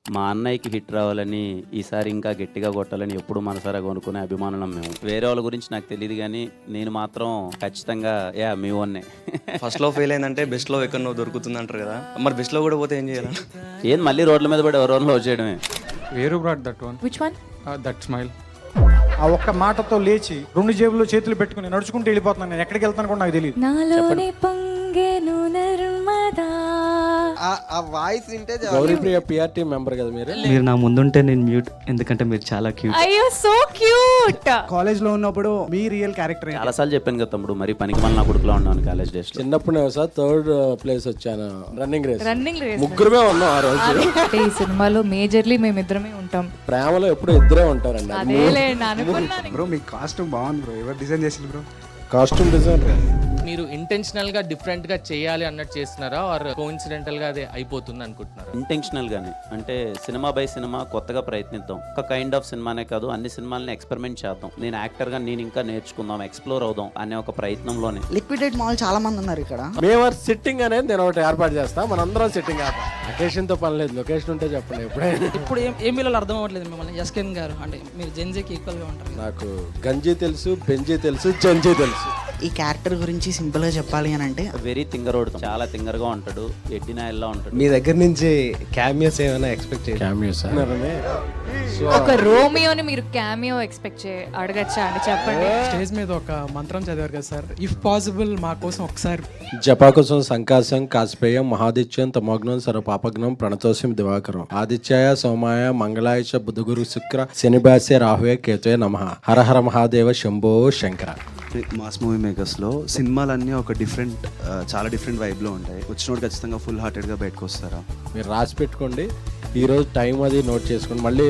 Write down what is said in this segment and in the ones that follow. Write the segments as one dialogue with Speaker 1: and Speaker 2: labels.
Speaker 1: మా అన్నయ్యకి హిట్ రావాలని ఈసారి ఇంకా గట్టిగా కొట్టాలని ఎప్పుడు మనసారా కొనుక్కునే అభిమానులం మేము. వేరే వాళ్ళ గురించి నాకు తెలియదు కానీ నేను మాత్రం ఖచ్చితంగా మీ ఓన్నే.
Speaker 2: ఫస్ట్లో ఫెయిల్ అయిందంటే బెస్ట్లో ఎక్కడో దొరుకుతుంది అంటారు కదా, మరి బెస్ట్లో కూడా పోతే ఏం చేయాలి?
Speaker 1: ఏం మళ్ళీ రోడ్ల మీద పడి ఎవరో లవ్ చేయడమే.
Speaker 3: వేరు brought that one.
Speaker 4: Which one?
Speaker 3: That smile.
Speaker 5: ఆ ఒక్క మాటతో లేచి 2 జేబుల్లో చేతులు పెట్టుకుని నడుచుకుంటూ వెళ్ళిపోతున్నాను. నేను ఎక్కడికి వెళ్తాను కూడా నాకు తెలియదు.
Speaker 4: నాలోనే పొంగెను నర్మదా.
Speaker 6: ఆ వాయిస్ వింటే
Speaker 7: గౌరీప్రియ పిఆర్టీ మెంబర్ కదా మీరు?
Speaker 2: మీరు నా ముందుంటే నేను మ్యూట్, ఎందుకంటే మీరు చాలా క్యూట్.
Speaker 4: అయ్యో సో క్యూట్.
Speaker 5: కాలేజ్ లో ఉన్నప్పుడు మీ రియల్ క్యారెక్టర్
Speaker 1: చాలాసార్లు చెప్పాను కదా తమ్ముడు, మరి పనికి మళ్ళీ నా కొడుకులో ఉన్నాను కాలేజ్ డేస్ లో.
Speaker 7: చిన్నప్పుడు నేను సార్ 3rd ప్లేస్ వచ్చాను రన్నింగ్ రేస్.
Speaker 4: రన్నింగ్ రేస్
Speaker 7: ముగ్గురమే ఉన్నాం ఆ రోజు.
Speaker 4: అంటే ఈ సినిమాలో మేజర్లీ మేమిద్దరమే ఉంటాం.
Speaker 7: ప్రేమలో ఎప్పుడు ఇద్దరే ఉంటారండి.
Speaker 4: అదేలే అనుకున్నాను.
Speaker 5: బ్రో మీ కాస్ట్యూమ్ బాగుంది బ్రో. ఎవరు డిజైన్ చేసింది బ్రో?
Speaker 7: Costume design.
Speaker 8: మీరు ఇంటెన్షనల్ గా డిఫరెంట్ గా చేయాలి అన్నట్టు చేస్తున్నారా, ఆర్ కోఇన్సిడెంటల్ గా అదే అయిపోతుంది అనుకుంటున్నారా?
Speaker 1: ఇంటెన్షనల్ గానే, అంటే సినిమా బై సినిమా కొత్తగా ప్రయత్నిద్దాం. ఒక కైండ్ ఆఫ్ సినిమానే కాదు, అన్ని సినిమాలని ఎక్స్పెరిమెంట్ చేద్దాం. నేను యాక్టర్ గా నేను ఇంకా నేర్చుకుందాం, ఎక్స్ప్లోర్ అవుదాం అనే ఒక ప్రయత్నంలోనే.
Speaker 6: లిక్విడేట్ మాల్ చాలా మంది ఉన్నారు ఇక్కడ.
Speaker 7: మేము సిట్టింగ్ అనేది నేను ఒకటి ఏర్పాటు చేస్తాం. మనందరం సిట్టింగ్ లొకేషన్ తో పని లేదు, లొకేషన్ ఉంటే చెప్పండి. ఎప్పుడైనా
Speaker 9: ఇప్పుడు ఏం వీళ్ళు అర్థం అవ్వట్లేదు మిమ్మల్ని. ఎస్కెన్ గారు అంటే మీరు జెన్జీకి ఈక్వల్ గా ఉంటారు.
Speaker 7: నాకు గంజీ తెలుసు, బెంజీ తెలుసు, జంజీ తెలుసు.
Speaker 6: ఈ క్యారెక్టర్ గురించి సింపుల్ గా చెప్పాలి అని అంటే
Speaker 1: వెరీ తింగరోడు, చాలా తింగరగా ఉంటాడు, ఎడ్డినాయల్లా ఉంటాడు.
Speaker 10: మీ దగ్గర నుంచి క్యామియోస్ ఏమైనా ఎక్స్పెక్ట్
Speaker 4: ఒక రోమియోని మీరు క్యామియో ఎక్స్పెక్ట్ అడగచ్చా అండి? చెప్పండి.
Speaker 9: స్టేజ్ మీద ఒక మంత్రం చదివారు కదా సార్, ఇఫ్ పాసిబుల్ మా కోసం ఒకసారి.
Speaker 7: జపాకుసం సంకాశం కాస్పేయం మహాదిత్యం తమోగ్నం సర్వపాపగ్నం ప్రణతోసిం దివాకరం ఆదిత్యాయ సోమాయ మంగళాయ చ బుధగురు శుక్ర శనిభాస్య రాహువే కేతువే నమః. హర హర మహాదేవ శంభో శంకర.
Speaker 2: మాస్ మూవీ మేకర్స్లో సినిమాలన్నీ ఒక చాలా డిఫరెంట్ వైబ్లో ఉంటాయి. వచ్చినోడు ఖచ్చితంగా ఫుల్ హార్టెడ్గా బయటకు వస్తారా?
Speaker 7: మీరు రాసి పెట్టుకోండి, ఈరోజు టైం అది నోట్ చేసుకోండి. మళ్ళీ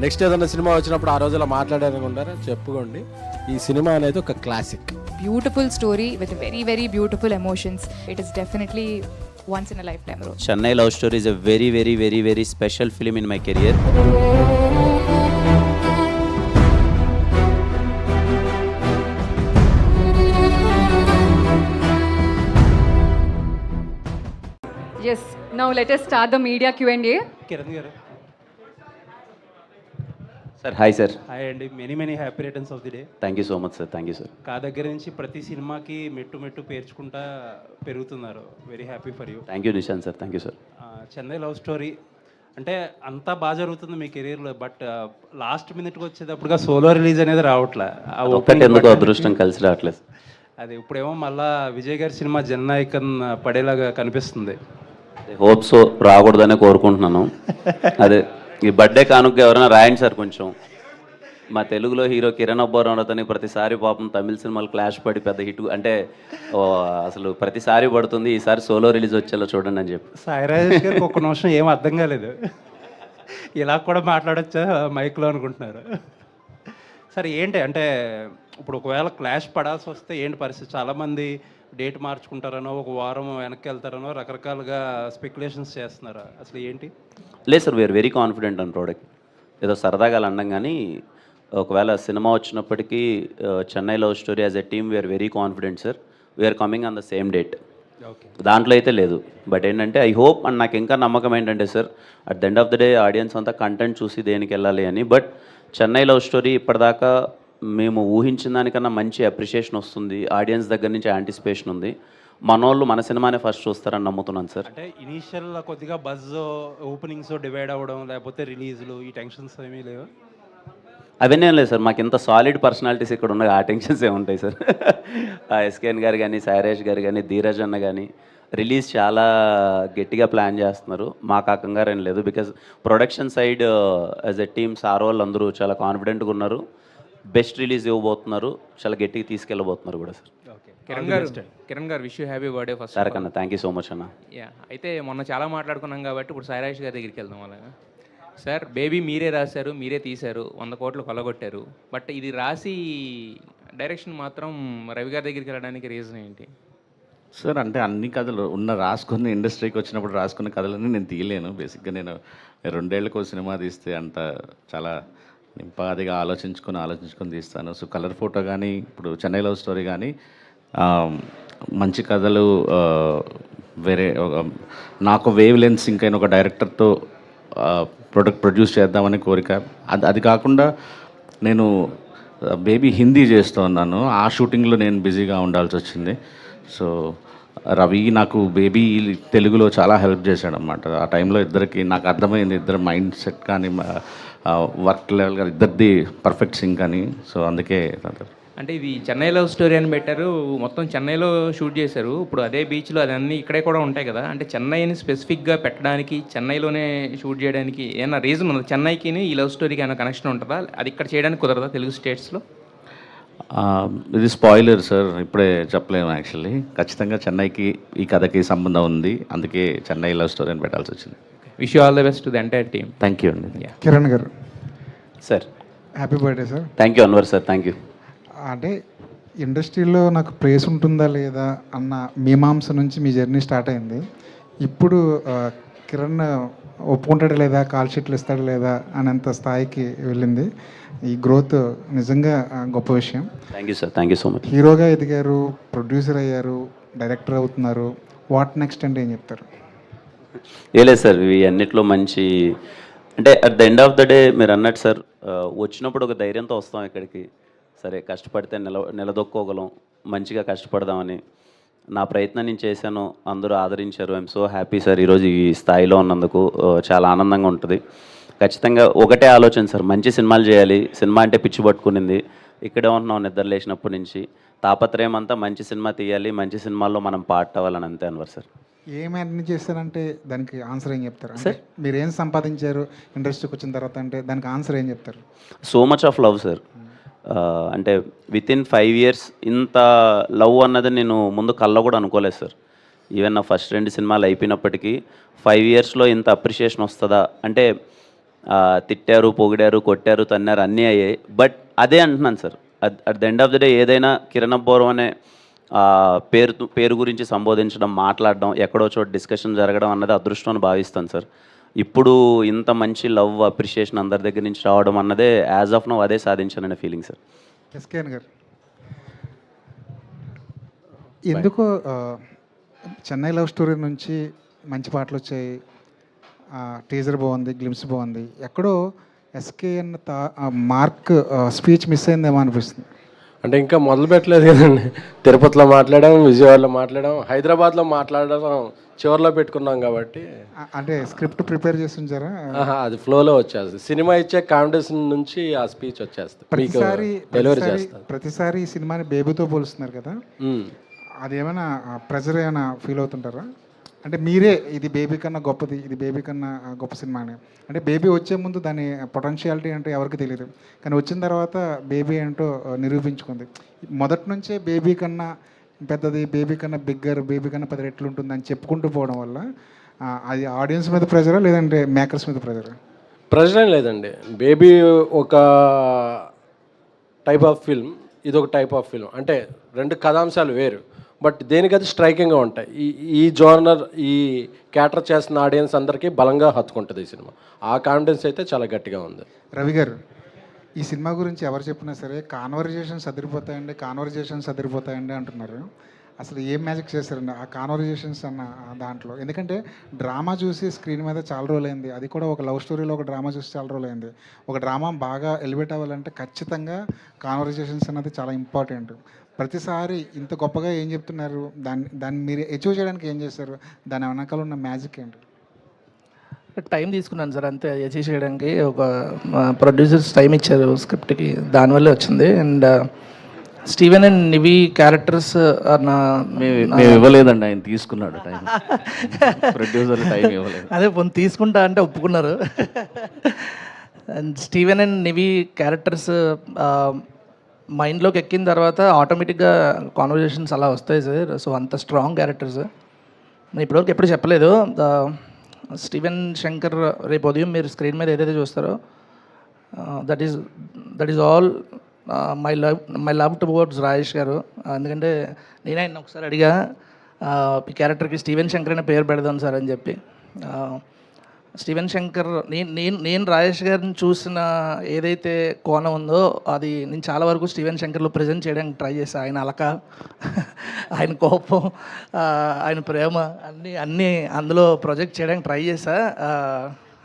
Speaker 7: నెక్స్ట్ ఏదైనా సినిమా వచ్చినప్పుడు ఆ రోజు ఇలా మాట్లాడారనుకుంటారా చెప్పుకోండి. ఈ సినిమా అనేది ఒక classic.
Speaker 4: Beautiful story with very very beautiful emotions. It is definitely once in a lifetime role.
Speaker 1: Chennai love story is a very very very very special film in my career.
Speaker 4: Yes, now let us start the media Q&A.
Speaker 11: Kiran garu,
Speaker 1: sir hi sir.
Speaker 11: Hi అండి. Many happy returns of the day.
Speaker 1: Thank you so much sir. Thank you sir.
Speaker 11: కా దగ్గర నుంచి ప్రతి సినిమాకి మెట్టు పేర్చుకుంటా పెరుగుతున్నారు. Very happy for you.
Speaker 1: Thank you Nishant sir. Thank you sir.
Speaker 11: Chennai love story అంటే అంతా బాగా జరుగుతుంది మీ కెరీర్లో, బట్ లాస్ట్ మినిట్కి వచ్చేటప్పుడుగా సోలో రిలీజ్ అనేది రావట్లే.
Speaker 1: ఒక్కటి ఎందుకు అదృష్టం కలిసి రావట్లేదు.
Speaker 11: అది ఇప్పుడేమో మళ్ళా విజయ్ గారి సినిమా జననాయకన్ పడేలాగా కనిపిస్తుంది.
Speaker 1: హోప్స్ రాకూడదనే కోరుకుంటున్నాను. అదే ఈ బర్త్డే కానుక ఎవరైనా రాయండి సార్ కొంచెం. మా తెలుగులో హీరో కిరణ్ అబ్బవరావుతోని ప్రతిసారి పాపం తమిళ సినిమాలు క్లాష్ పడి పెద్ద హిట్, అంటే అసలు ప్రతిసారి పడుతుంది. ఈసారి సోలో రిలీజ్ వచ్చేలా చూడండి అని చెప్పి.
Speaker 11: సాయి రాజేష్ గారికి ఒక్క నిమిషం ఏం అర్థం కాలేదు, ఇలా కూడా మాట్లాడచ్చా మైక్లో అనుకుంటున్నారు. సరే ఏంటి అంటే ఇప్పుడు ఒకవేళ క్లాష్ పడాల్సి వస్తే ఏంటి పరిస్థితి? చాలామంది డేట్ మార్చుకుంటారనో, ఒక వారం వెనక్కి వెళ్తారనో రకరకాలుగా స్పెక్యులేషన్స్ చేస్తున్నారు. అసలు ఏంటి?
Speaker 1: లేదు sir, we're very confident on product. ఏదో సరదాగా అనడం కానీ ఒకవేళ సినిమా వచ్చినప్పటికీ Chennai love story as a team we're very confident sir. We're coming on the same date. దాంట్లో అయితే లేదు. బట్ ఏంటంటే ఐ హోప్, అండ్ నాకు ఇంకా నమ్మకం ఏంటంటే sir, at the end of the day audience అంతా కంటెంట్ చూసి దేనికి వెళ్ళాలి అని. బట్ చెన్నై లవ్ స్టోరీ ఇప్పటిదాకా మేము ఊహించిన దానికన్నా మంచి అప్రిషియేషన్ వస్తుంది. ఆడియన్స్ దగ్గర నుంచి యాంటిసిపేషన్ ఉంది. మనోళ్ళు మన సినిమానే ఫస్ట్ చూస్తారని నమ్ముతున్నాను సార్.
Speaker 11: అంటే ఇనీషియల్ కొద్దిగా బజ్, ఓపెనింగ్స్ డివైడ్ అవ్వడం, లేకపోతే రిలీజ్లు, ఈ టెన్షన్స్ ఏమీ లేవు?
Speaker 1: అవన్నీ ఏం లేదు సార్. మాకు ఇంత సాలిడ్ పర్సనాలిటీస్ ఇక్కడ ఉన్నాయి, ఆ టెన్షన్స్ ఏముంటాయి సార్. ఎస్కేఎన్ గారు కానీ, సాయిరాజ్ గారు కానీ, ధీరజ్ అన్న కానీ రిలీజ్ చాలా గట్టిగా ప్లాన్ చేస్తున్నారు. మాకు ఆ కంగారు ఏం లేదు. Because production side as a team sir వాళ్ళు అందరూ చాలా కాన్ఫిడెంట్గా ఉన్నారు. బెస్ట్ రిలీజ్ ఇవ్వబోతున్నారు, చాలా గట్టిగా తీసుకెళ్ళబోతున్నారు కూడా సార్.
Speaker 8: కిరణ్ గారు wish you happy birthday first.
Speaker 1: సరే కన్నా, థ్యాంక్ యూ సో మచ్ అన్న.
Speaker 8: యా, అయితే మొన్న చాలా మాట్లాడుకున్నాం కాబట్టి ఇప్పుడు సాయిరాజ్ గారి దగ్గరికి వెళ్దాం. అలాగా సార్, బేబీ మీరే రాశారు, మీరే తీశారు, 100 కోట్లు కొల్లగొట్టారు. బట్ ఇది రాసి డైరెక్షన్ మాత్రం రవి గారి దగ్గరికి వెళ్ళడానికి రీజన్ ఏంటి
Speaker 10: సార్? అంటే అన్ని కథలు రాసుకున్న ఇండస్ట్రీకి వచ్చినప్పుడు రాసుకున్న కథలన్నీ నేను తీయలేను. బేసిక్గా నేను 2 ఏళ్ళకో సినిమా తీస్తే అంత చాలా నింపాదిగా ఆలోచించుకొని తీస్తాను. సో కలర్ ఫోటో కానీ, ఇప్పుడు చెన్నై లవ్ స్టోరీ కానీ మంచి కథలు, వేరే నాకు వేవ్ లెన్స్ ఇంకైనా ఒక డైరెక్టర్తో ప్రొడ్యూస్ చేద్దామని కోరిక. అది కాకుండా నేను బేబీ హిందీ చేస్తూ ఉన్నాను, ఆ షూటింగ్లో నేను బిజీగా ఉండాల్సి వచ్చింది. సో రవి నాకు బేబీ తెలుగులో చాలా హెల్ప్ చేశాడు అనమాట. ఆ టైంలో ఇద్దరికి నాకు అర్థమైంది, ఇద్దరు మైండ్ సెట్ కానీ వర్క్ లెవెల్ కానీ ఇద్దరిది పర్ఫెక్ట్ సింక్ అని. సో అందుకే
Speaker 8: అంటే ఇది చెన్నై లవ్ స్టోరీ అని పెట్టారు, మొత్తం చెన్నైలో షూట్ చేశారు. ఇప్పుడు అదే బీచ్లో అదన్నీ ఇక్కడే కూడా ఉంటాయి కదా, అంటే చెన్నైని స్పెసిఫిక్గా పెట్టడానికి, చెన్నైలోనే షూట్ చేయడానికి ఏమైనా రీజన్ ఉందా? చెన్నైకి ఈ లవ్ స్టోరీకి ఏమైనా కనెక్షన్ ఉంటుందా? అది ఇక్కడ చేయడానికి కుదరదా తెలుగు స్టేట్స్లో?
Speaker 10: ఇది స్పాయిలర్ సార్, ఇప్పుడే చెప్పలేము యాక్చువల్లీ. ఖచ్చితంగా చెన్నైకి ఈ కథకి సంబంధం ఉంది, అందుకే చెన్నై లవ్ స్టోరీ అని పెట్టాల్సి వచ్చింది.
Speaker 8: Wish you all the best to the entire team.
Speaker 10: Thank you అండి.
Speaker 5: Kiran garu
Speaker 1: sir
Speaker 5: happy birthday sir.
Speaker 1: Thank you Anwar sir, thank you.
Speaker 5: అంటే ఇండస్ట్రీలో నాకు ప్లేస్ ఉంటుందా లేదా అన్న మీమాంస నుంచి మీ జర్నీ స్టార్ట్ అయింది. ఇప్పుడు కిరణ్ ఒప్పుకుంటాడా లేదా, కాల్ షీట్లు ఇస్తాడా లేదా అనేంత స్థాయికి వెళ్ళింది. ఈ గ్రోత్ నిజంగా గొప్ప విషయం.
Speaker 1: Thank you sir, thank you so much.
Speaker 5: హీరోగా ఎదిగారు, ప్రొడ్యూసర్ అయ్యారు, డైరెక్టర్ అవుతున్నారు. వాట్ నెక్స్ట్ అంటే ఏం చెప్తారు?
Speaker 1: లేదు సార్, ఇవి అన్నిట్లో మంచి అంటే at the end of the day మీరు అన్నట్టు సార్, వచ్చినప్పుడు ఒక ధైర్యంతో వస్తాం ఇక్కడికి. సరే కష్టపడితే నిలదొక్కోగలం, మంచిగా కష్టపడదామని నా ప్రయత్నం నేను చేశాను, అందరూ ఆదరించారు. ఐఎమ్ సో హ్యాపీ సార్, ఈరోజు ఈ స్థాయిలో ఉన్నందుకు చాలా ఆనందంగా ఉంటుంది. ఖచ్చితంగా ఒకటే ఆలోచన సార్, మంచి సినిమాలు చేయాలి. సినిమా అంటే పిచ్చి పట్టుకునింది, ఇక్కడే ఉంటున్నాం నిద్ర లేచినప్పటి నుంచి. తాపత్రయం అంతా మంచి సినిమా తీయాలి, మంచి సినిమాల్లో మనం పార్ట్ అవ్వాలని అంతే అన్వర్ సార్.
Speaker 5: ఏం అన్ని చేస్తారంటే దానికి ఆన్సర్ ఏం చెప్తారు? సార్ మీరు ఏం సంపాదించారు ఇండస్ట్రీకి వచ్చిన తర్వాత అంటే దానికి ఆన్సర్ ఏం చెప్తారు?
Speaker 1: So much of love sir. అంటే విత్ ఇన్ 5 years ఇంత లవ్ అన్నది నేను ముందు కళ్ళ కూడా అనుకోలేదు సార్. ఈవెన్ నా ఫస్ట్ 2 సినిమాలు అయిపోయినప్పటికీ 5 yearsలో ఇంత అప్రిషియేషన్ వస్తుందా అంటే, తిట్టారు, పొగిడారు, కొట్టారు, తన్నారు, అన్నీ అయ్యాయి. బట్ అదే అంటున్నాను sir, at the end of the day ఏదైనా కిరణ్ అబ్బోరం అనే పేరు గురించి సంబోధించడం, మాట్లాడడం, ఎక్కడో చోట డిస్కషన్ జరగడం అన్నది అదృష్టం అని భావిస్తాను సార్. ఇప్పుడు ఇంత మంచి లవ్ అప్రిషియేషన్ అందరి దగ్గర నుంచి రావడం అన్నదే యాజ్ ఆఫ్ నౌ అదే సాధించాననే ఫీలింగ్ సార్.
Speaker 5: ఎస్కేఎన్ గారు ఎందుకు చెన్నై లవ్ స్టోరీ నుంచి మంచి పాటలు వచ్చాయి, టీజర్ బాగుంది, గ్లిమ్స్ బాగుంది, ఎక్కడో ఎస్కేఎన్ మార్క్ స్పీచ్ మిస్ అయిందేమో అనిపిస్తుంది.
Speaker 7: అంటే ఇంకా మొదలు పెట్టలేదు కదండి. తిరుపతిలో మాట్లాడాం, విజయవాడలో మాట్లాడాం, హైదరాబాద్లో మాట్లాడడం చివరిలో పెట్టుకున్నాం కాబట్టి.
Speaker 5: అంటే స్క్రిప్ట్ ప్రిపేర్ చేసి ఉంచారా?
Speaker 7: అది ఫ్లోలో వచ్చేస్తుంది. సినిమా ఇచ్చే కాంపిటీషన్ నుంచి ఆ స్పీచ్ వచ్చేస్తుంది, డెలివరీ చేస్తాను.
Speaker 5: ప్రతిసారి ఈ సినిమాని బేబీతో పోలుస్తున్నారు కదా, అదేమైనా ప్రెజర్ ఏమైనా ఫీల్ అవుతుంటారా? అంటే మీరే ఇది బేబీ కన్నా గొప్పది, ఇది బేబీ కన్నా గొప్ప సినిమా అని. అంటే బేబీ వచ్చే ముందు దాని పొటెన్షియాలిటీ అంటే ఎవరికి తెలియదు, కానీ వచ్చిన తర్వాత బేబీ ఏంటో నిరూపించుకుంది. మొదటి నుంచే బేబీ కన్నా పెద్దది, బేబీ కన్నా బిగ్గర్, బేబీ కన్నా 10 రెట్లు ఉంటుందని చెప్పుకుంటూ పోవడం వల్ల అది ఆడియన్స్ మీద ప్రెజరా లేదంటే మేకర్స్ మీద ప్రెజరా?
Speaker 7: ప్రెజర్ ఏం లేదండి. బేబీ ఒక టైప్ ఆఫ్ ఫిల్మ్, ఇది ఒక టైప్ ఆఫ్ ఫిల్మ్. అంటే 2 కథాంశాలు వేరు, బట్ దేనికది స్ట్రైకింగ్గా ఉంటాయి. ఈ జోనర్, ఈ క్యాటర్ చేస్తున్న ఆడియన్స్ అందరికీ బలంగా హత్తుకుంటుంది ఈ సినిమా. ఆ కాన్ఫిడెన్స్ అయితే చాలా గట్టిగా ఉంది.
Speaker 5: రవి గారు, ఈ సినిమా గురించి ఎవరు చెప్పినా సరే కాన్వర్జేషన్స్ అదిరిపోతాయండి అంటున్నారు. అసలు ఏం మ్యాజిక్ చేశారండి ఆ కాన్వర్జేషన్స్ అన్న దాంట్లో? ఎందుకంటే డ్రామా చూసి స్క్రీన్ మీద చాలా రోజులైంది, అది కూడా ఒక లవ్ స్టోరీలో ఒక డ్రామా చూసి చాలా రోజులైంది. ఒక డ్రామా బాగా ఎలివేట్ అవ్వాలంటే ఖచ్చితంగా కాన్వర్జేషన్స్ అన్నది చాలా ఇంపార్టెంట్. ప్రతిసారి ఇంత గొప్పగా ఏం చెప్తున్నారు, దాన్ని మీరు అచీవ్ చేయడానికి ఏం చేస్తారు, దాని వెనకాల ఉన్న మ్యాజిక్ ఏంటి?
Speaker 9: టైం తీసుకున్నాను సార్ అంతే అచీవ్ చేయడానికి. ఒక ప్రొడ్యూసర్స్ టైం ఇచ్చారు స్క్రిప్ట్కి, దానివల్లే వచ్చింది. అండ్ స్టీవెన్ అండ్ నివి క్యారెక్టర్స్
Speaker 10: మేము ఇవ్వలేదండి, ఆయన తీసుకున్నాడు టైం. ప్రొడ్యూసర్ టైం ఇవ్వలేదు.
Speaker 9: అదే తీసుకుంటా అంటే ఒప్పుకున్నారు. అండ్ స్టీవెన్ అండ్ నివి క్యారెక్టర్స్ మైండ్లోకి ఎక్కిన తర్వాత ఆటోమేటిక్గా కాన్వర్జేషన్స్ అలా వస్తాయి సార్. సో అంత స్ట్రాంగ్ క్యారెక్టర్స్ నేను ఇప్పటివరకు ఎప్పుడు చెప్పలేదు. స్టీవెన్ శంకర్ రేపు ఉదయం మీరు స్క్రీన్ మీద ఏదైతే చూస్తారో that is all my love towards Rajesh గారు. ఎందుకంటే నేనే ఆయన ఒకసారి అడిగా ఈ క్యారెక్టర్కి స్టీవెన్ శంకర్ అనే పేరు పెడదాం సార్ అని చెప్పి. స్టీవెన్ శంకర్ నేను రాజేష్ గారిని చూసిన ఏదైతే కోణం ఉందో అది నేను చాలా వరకు స్టీవెన్ శంకర్లో ప్రజెంట్ చేయడానికి ట్రై చేశాను. ఆయన అలక, ఆయన కోపం, ఆయన ప్రేమ అన్నీ అందులో ప్రొజెక్ట్ చేయడానికి ట్రై చేశా.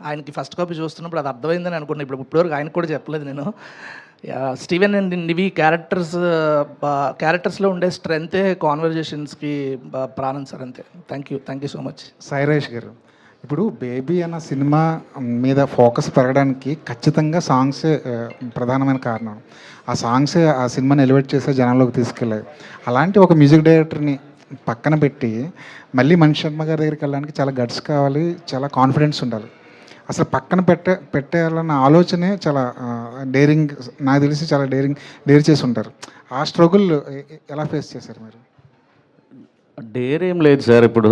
Speaker 9: ఆయనకి ఫస్ట్ కాపీ చూస్తున్నప్పుడు అది అర్థమైందని అనుకున్నాను. ఇప్పటివరకు ఆయనకు కూడా చెప్పలేదు నేను. స్టీవెన్ అండ్ నివి క్యారెక్టర్స్లో ఉండే స్ట్రెంతే కాన్వర్జేషన్స్కి ప్రాణం సార్. అంతే. Thank you so much.
Speaker 5: Sairaj గారు, ఇప్పుడు బేబీ అన్న సినిమా మీద ఫోకస్ పెరగడానికి ఖచ్చితంగా సాంగ్సే ప్రధానమైన కారణం. ఆ సాంగ్సే ఆ సినిమాని ఎలివేట్ చేసే జనాల్లోకి తీసుకెళ్ళాయి. అలాంటి ఒక మ్యూజిక్ డైరెక్టర్ని పక్కన పెట్టి మళ్ళీ మణి శర్మ గారి దగ్గరికి వెళ్ళడానికి చాలా గట్స్ కావాలి, చాలా కాన్ఫిడెన్స్ ఉండాలి. అసలు పక్కన పెట్టేయాలన్న ఆలోచనే చాలా డేరింగ్, నాకు తెలిసి చాలా డేర్ చేసి ఉంటారు. ఆ స్ట్రగుల్ ఎలా ఫేస్ చేశారు మీరు?
Speaker 10: డేర్ ఏం లేదు సార్. ఇప్పుడు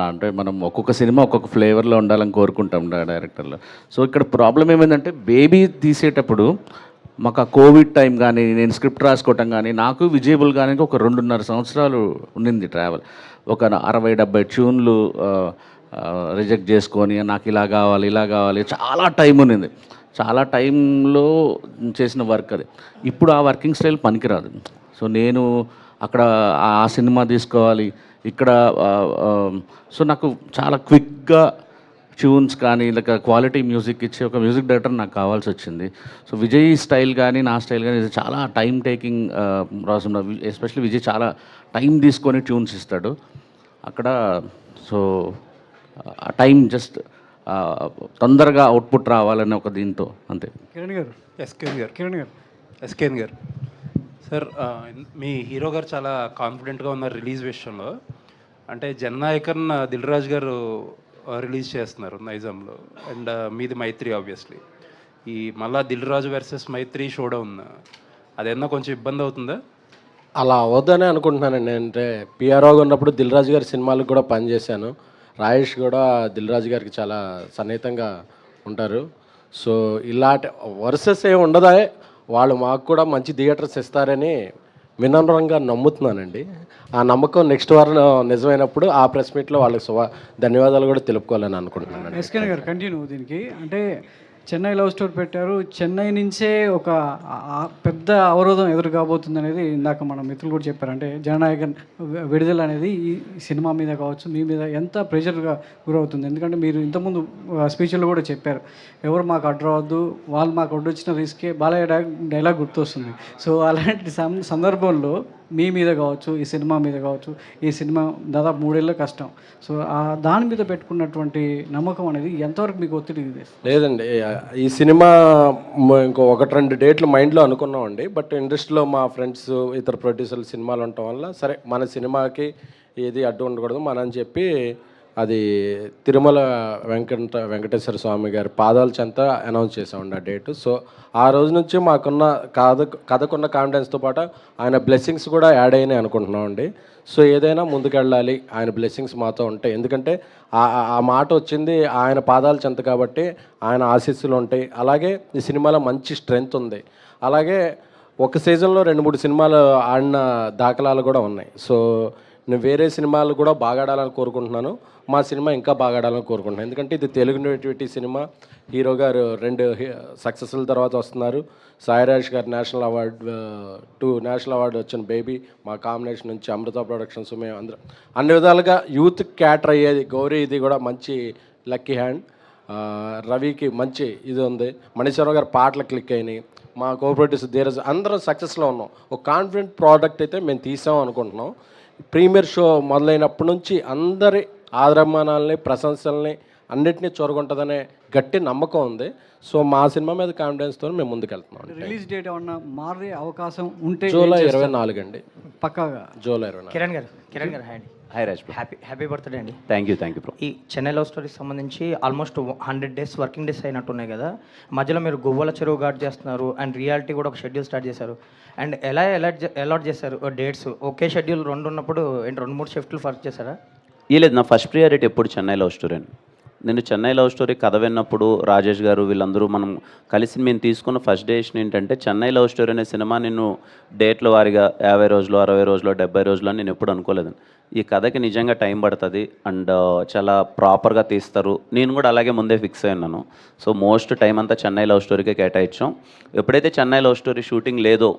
Speaker 10: అంటే మనం ఒక్కొక్క సినిమా ఒక్కొక్క ఫ్లేవర్లో ఉండాలని కోరుకుంటాం డైరెక్టర్లో. సో ఇక్కడ ప్రాబ్లం ఏమైందంటే బేబీ తీసేటప్పుడు మాకు ఆ కోవిడ్ టైం కానీ, నేను స్క్రిప్ట్ రాసుకోవటం కానీ, నాకు విజయబుల్ కానీ ఒక 2.5 సంవత్సరాలు ఉండింది ట్రావెల్. ఒక 60-70 ట్యూన్లు రిజెక్ట్ చేసుకొని నాకు ఇలా కావాలి చాలా టైం ఉన్నింది. చాలా టైంలో చేసిన వర్క్ అది. ఇప్పుడు ఆ వర్కింగ్ స్టైల్ పనికిరాదు. సో నేను అక్కడ ఆ సినిమా తీసుకోవాలి ఇక్కడ. సో నాకు చాలా క్విక్గా ట్యూన్స్ కానీ లేక క్వాలిటీ మ్యూజిక్ ఇచ్చే ఒక మ్యూజిక్ డైరెక్టర్ నాకు కావాల్సి వచ్చింది. సో విజయ్ స్టైల్ కానీ నా స్టైల్ కానీ ఇది చాలా time taking process. Especially Vijay చాలా టైం తీసుకొని ట్యూన్స్ ఇస్తాడు అక్కడ. సో ఆ టైం జస్ట్ తొందరగా అవుట్పుట్ రావాలనే ఒక దీంతో అంతే.
Speaker 11: కిరణ్ గారు సార్, మీ హీరో గారు చాలా కాన్ఫిడెంట్గా ఉన్నారు రిలీజ్ విషయంలో. అంటే జననాయకన్ దిల్ రాజు గారు రిలీజ్ చేస్తున్నారు నైజాంలో, అండ్ మీది మైత్రి. ఆబ్వియస్లీ ఈ మళ్ళా దిల్ రాజు వర్సెస్ మైత్రి షోడౌన్ అదేమన్నా కొంచెం ఇబ్బంది అవుతుందా?
Speaker 7: అలా అవద్దని అనుకుంటున్నానండి. అంటే పిఆర్ఓగా ఉన్నప్పుడు దిల్ రాజు గారి సినిమాలకు కూడా పనిచేశాను. రాజేష్ కూడా దిల్ రాజు గారికి చాలా సన్నిహితంగా ఉంటారు. సో ఇలాంటి వర్సెస్ ఏమి ఉండదా, వాళ్ళు మాకు కూడా మంచి థియేటర్స్ ఇస్తారని వినమ్రంగా నమ్ముతున్నానండి. ఆ నమ్మకం నెక్స్ట్ వారం నిజమైనప్పుడు ఆ ప్రెస్ మీట్లో వాళ్ళకి ధన్యవాదాలు కూడా తెలుపుకోవాలని అనుకుంటున్నాను.
Speaker 12: ఎస్కే గారు కంటిన్యూ దీనికి. అంటే చెన్నై లవ్ స్టోరీ పెట్టారు. చెన్నై నుంచే ఒక పెద్ద అవరోధం ఎదురు కాబోతుంది అనేది ఇందాక మన మిత్రులు కూడా చెప్పారు. అంటే జననాయకన్ విడుదల అనేది ఈ సినిమా మీద కావచ్చు, మీ మీద ఎంత ప్రెషర్గా గురవుతుంది. ఎందుకంటే మీరు ఇంతకుముందు స్పీచ్లో కూడా చెప్పారు, ఎవరు మాకు అడ్డవద్దు, వాళ్ళు మాకు అడ్డొచ్చిన రిస్కే బాలయ్య డైలాగ్ గుర్తొస్తుంది. సో అలాంటి సందర్భంలో మీ మీద కావచ్చు, ఈ సినిమా మీద కావచ్చు, ఈ సినిమా దాదాపు 3 ఏళ్ళ కష్టం. సో దాని మీద పెట్టుకున్నటువంటి నమ్మకం అనేది ఎంతవరకు మీకు ఒత్తిడి?
Speaker 7: లేదండి, ఈ సినిమా ఇంకో 1-2 డేట్లు మైండ్లో అనుకున్నామండి. బట్ ఇండస్ట్రీలో మా ఫ్రెండ్స్ ఇతర ప్రొడ్యూసర్లు సినిమాలు ఉండటం వల్ల సరే మన సినిమాకి ఏది అడ్డు ఉండకూడదు మనం చెప్పి అది తిరుమల వెంకటేశ్వర స్వామి గారి పాదాల చెంత అనౌన్స్ చేసామండి ఆ డేటు. సో ఆ రోజు నుంచి మాకున్న కథకున్న కాన్ఫిడెన్స్తో పాటు ఆయన బ్లెస్సింగ్స్ కూడా యాడ్ అయినాయి అనుకుంటున్నామండి. సో ఏదైనా ముందుకెళ్ళాలి, ఆయన బ్లెస్సింగ్స్ మాతో ఉంటాయి. ఎందుకంటే ఆ మాట వచ్చింది ఆయన పాదాల చెంత కాబట్టి ఆయన ఆశీస్సులు ఉంటాయి. అలాగే ఈ సినిమాలో మంచి స్ట్రెంగ్త్ ఉంది. అలాగే ఒక సీజన్లో 2-3 సినిమాలు ఆడిన దాఖలాలు కూడా ఉన్నాయి. సో నేను వేరే సినిమాలు కూడా బాగా ఆడాలని కోరుకుంటున్నాను, మా సినిమా ఇంకా బాగా ఆడాలని కోరుకుంటున్నాను. ఎందుకంటే ఇది తెలుగు నేటివిటీ సినిమా. హీరో గారు 2 సక్సెస్ల తర్వాత వస్తున్నారు. సాయిరాజ్ గారు నేషనల్ అవార్డు వచ్చిన బేబీ మా కాంబినేషన్ నుంచి అమృత ప్రొడక్షన్స్ మేము అందరం అన్ని విధాలుగా యూత్ క్యాటర్ అయ్యేది. గౌరీ ఇది కూడా మంచి లక్కీ హ్యాండ్. రవికి మంచి ఇది ఉంది. మణిశర్మ గారు పాటలు క్లిక్ అయినాయి. మా కోఆపరేటివ్స్ ధీరజ్ అందరం సక్సెస్లో ఉన్నాం. ఒక కాన్ఫిడెంట్ ప్రోడక్ట్ అయితే మేము తీసాం అనుకుంటున్నాం. ప్రీమియర్ షో మొదలైనప్పటి నుంచి అందరి ఆదరమానాలని ప్రశంసల్ని అన్నిటినీ చూరగొంటుందనే గట్టి నమ్మకం ఉంది. సో మా సినిమా మీద కాన్ఫిడెన్స్తో మేము ముందుకెళ్తున్నాం.
Speaker 12: రిలీజ్ డేట్ ఏమన్నా మారే అవకాశం ఉంటే?
Speaker 7: జూలై 24 అండి,
Speaker 12: పక్కాగా
Speaker 7: July 24.
Speaker 6: Kiran garu
Speaker 1: hi Raj bro.
Speaker 6: Happy birthday అండి.
Speaker 1: Thank you bro.
Speaker 6: ఈ చెన్నై లవ్ స్టోరీకి సంబంధించి ఆల్మోస్ట్ 100 డేస్ వర్కింగ్ డేస్ అయినట్టున్నాయి కదా. మధ్యలో మీరు గువ్వల చెరువు గార్డ్ చేస్తున్నారు అండ్ రియాలిటీ కూడా ఒక షెడ్యూల్ స్టార్ట్ చేశారు. అండ్ ఎలా అలాట్ చేశారు డేట్స్? ఒకే షెడ్యూల్ 2 ఉన్నప్పుడు ఏంటి 2-3 షిఫ్ట్లు వర్క్ చేశారా?
Speaker 1: లేదు, నా ఫస్ట్ ప్రియారిటీ ఎప్పుడు చెన్నై లవ్ స్టోరీ అండి. నేను చెన్నై లవ్ స్టోరీ కథ విన్నప్పుడు రాజేష్ గారు వీళ్ళందరూ మనం కలిసి మేము తీసుకున్న ఫస్ట్ డెసిషన్ ఏంటంటే చెన్నై లవ్ స్టోరీ అనే సినిమా నేను డేట్ల వారిగా 50 రోజులు 60 రోజులు 70 రోజులు అని నేను ఎప్పుడు అనుకోలేదండి. ఈ కథకి నిజంగా టైం పడుతుంది అండ్ చాలా ప్రాపర్గా తీస్తారు. నేను కూడా అలాగే ముందే ఫిక్స్ అయ్యాను. సో మోస్ట్ టైం అంతా చెన్నై లవ్ స్టోరీకే కేటాయించాం. ఎప్పుడైతే చెన్నై లవ్ స్టోరీ షూటింగ్ లేదో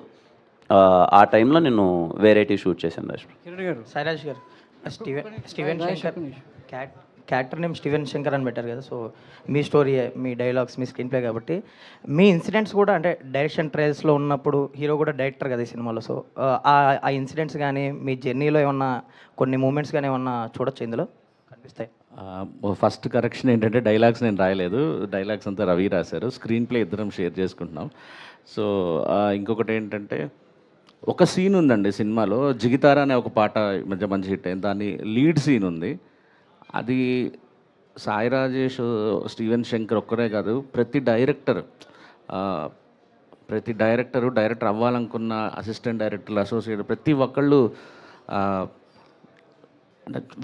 Speaker 1: ఆ టైంలో నేను వెరైటీ షూట్ చేశాను.
Speaker 6: సాయిరాజ్ గారు, Steven Shankar character name Steven Shankar అని పెట్టారు కదా, సో మీ స్టోరీ, మీ డైలాగ్స్, మీ స్క్రీన్ ప్లే కాబట్టి మీ ఇన్సిడెంట్స్ కూడా అంటే డైరెక్షన్ ట్రయల్స్లో ఉన్నప్పుడు హీరో కూడా డైరెక్టర్ కదా ఈ సినిమాలో, సో ఆ ఇన్సిడెంట్స్ కానీ మీ జర్నీలో ఏమన్నా కొన్ని మూమెంట్స్ కానీ ఏమన్నా చూడొచ్చు ఇందులో కనిపిస్తాయి?
Speaker 10: ఫస్ట్ కరెక్షన్ ఏంటంటే డైలాగ్స్ నేను రాయలేదు, డైలాగ్స్ అంతా రవి రాశారు. స్క్రీన్ ప్లే ఇద్దరం షేర్ చేసుకుంటున్నాం. సో ఇంకొకటి ఏంటంటే ఒక సీన్ ఉందండి సినిమాలో, జిగితారా అనే ఒక పాట ఈ మధ్య మంచి హిట్ అయింది, దాని లీడ్ సీన్ ఉంది. అది సాయి రాజేష్, స్టీవెన్ శంకర్ ఒక్కరే కాదు, ప్రతి డైరెక్టర్ అవ్వాలనుకున్న అసిస్టెంట్ డైరెక్టర్లు, అసోసియేట్ ప్రతి ఒక్కళ్ళు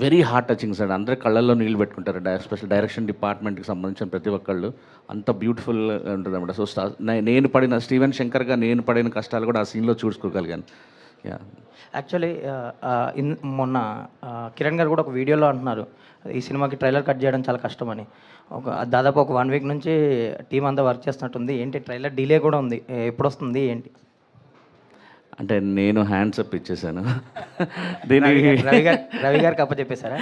Speaker 10: వెరీ హార్ట్ టచింగ్ సార్. అందరి కళ్ళల్లో నీళ్ళు పెట్టుకుంటారు, ఎస్పెషల్ డైరెక్షన్ డిపార్ట్మెంట్కి సంబంధించిన ప్రతి ఒక్కళ్ళు. అంత బ్యూటిఫుల్ ఉంటుంది అన్నమాట. సో నేను పడిన స్టీవెన్ శంకర్గా నేను పడిన కష్టాలు కూడా ఆ సీన్లో చూసుకోగలిగాను. యా,
Speaker 6: యాక్చువల్లీ మొన్న కిరణ్ గారు కూడా ఒక వీడియోలో అంటున్నారు ఈ సినిమాకి ట్రైలర్ కట్ చేయడం చాలా కష్టమని. దాదాపు ఒక 1 వీక్ నుంచి టీం అంతా వర్క్ చేస్తున్నట్టుంది. ఏంటి ట్రైలర్ డిలే కూడా ఉంది, ఎప్పుడు వస్తుంది ఏంటి?
Speaker 10: అంటే నేను హ్యాండ్స్ అప్ ఇచ్చేసాను
Speaker 6: రవి గారికి అప్పచెప్పేశారా?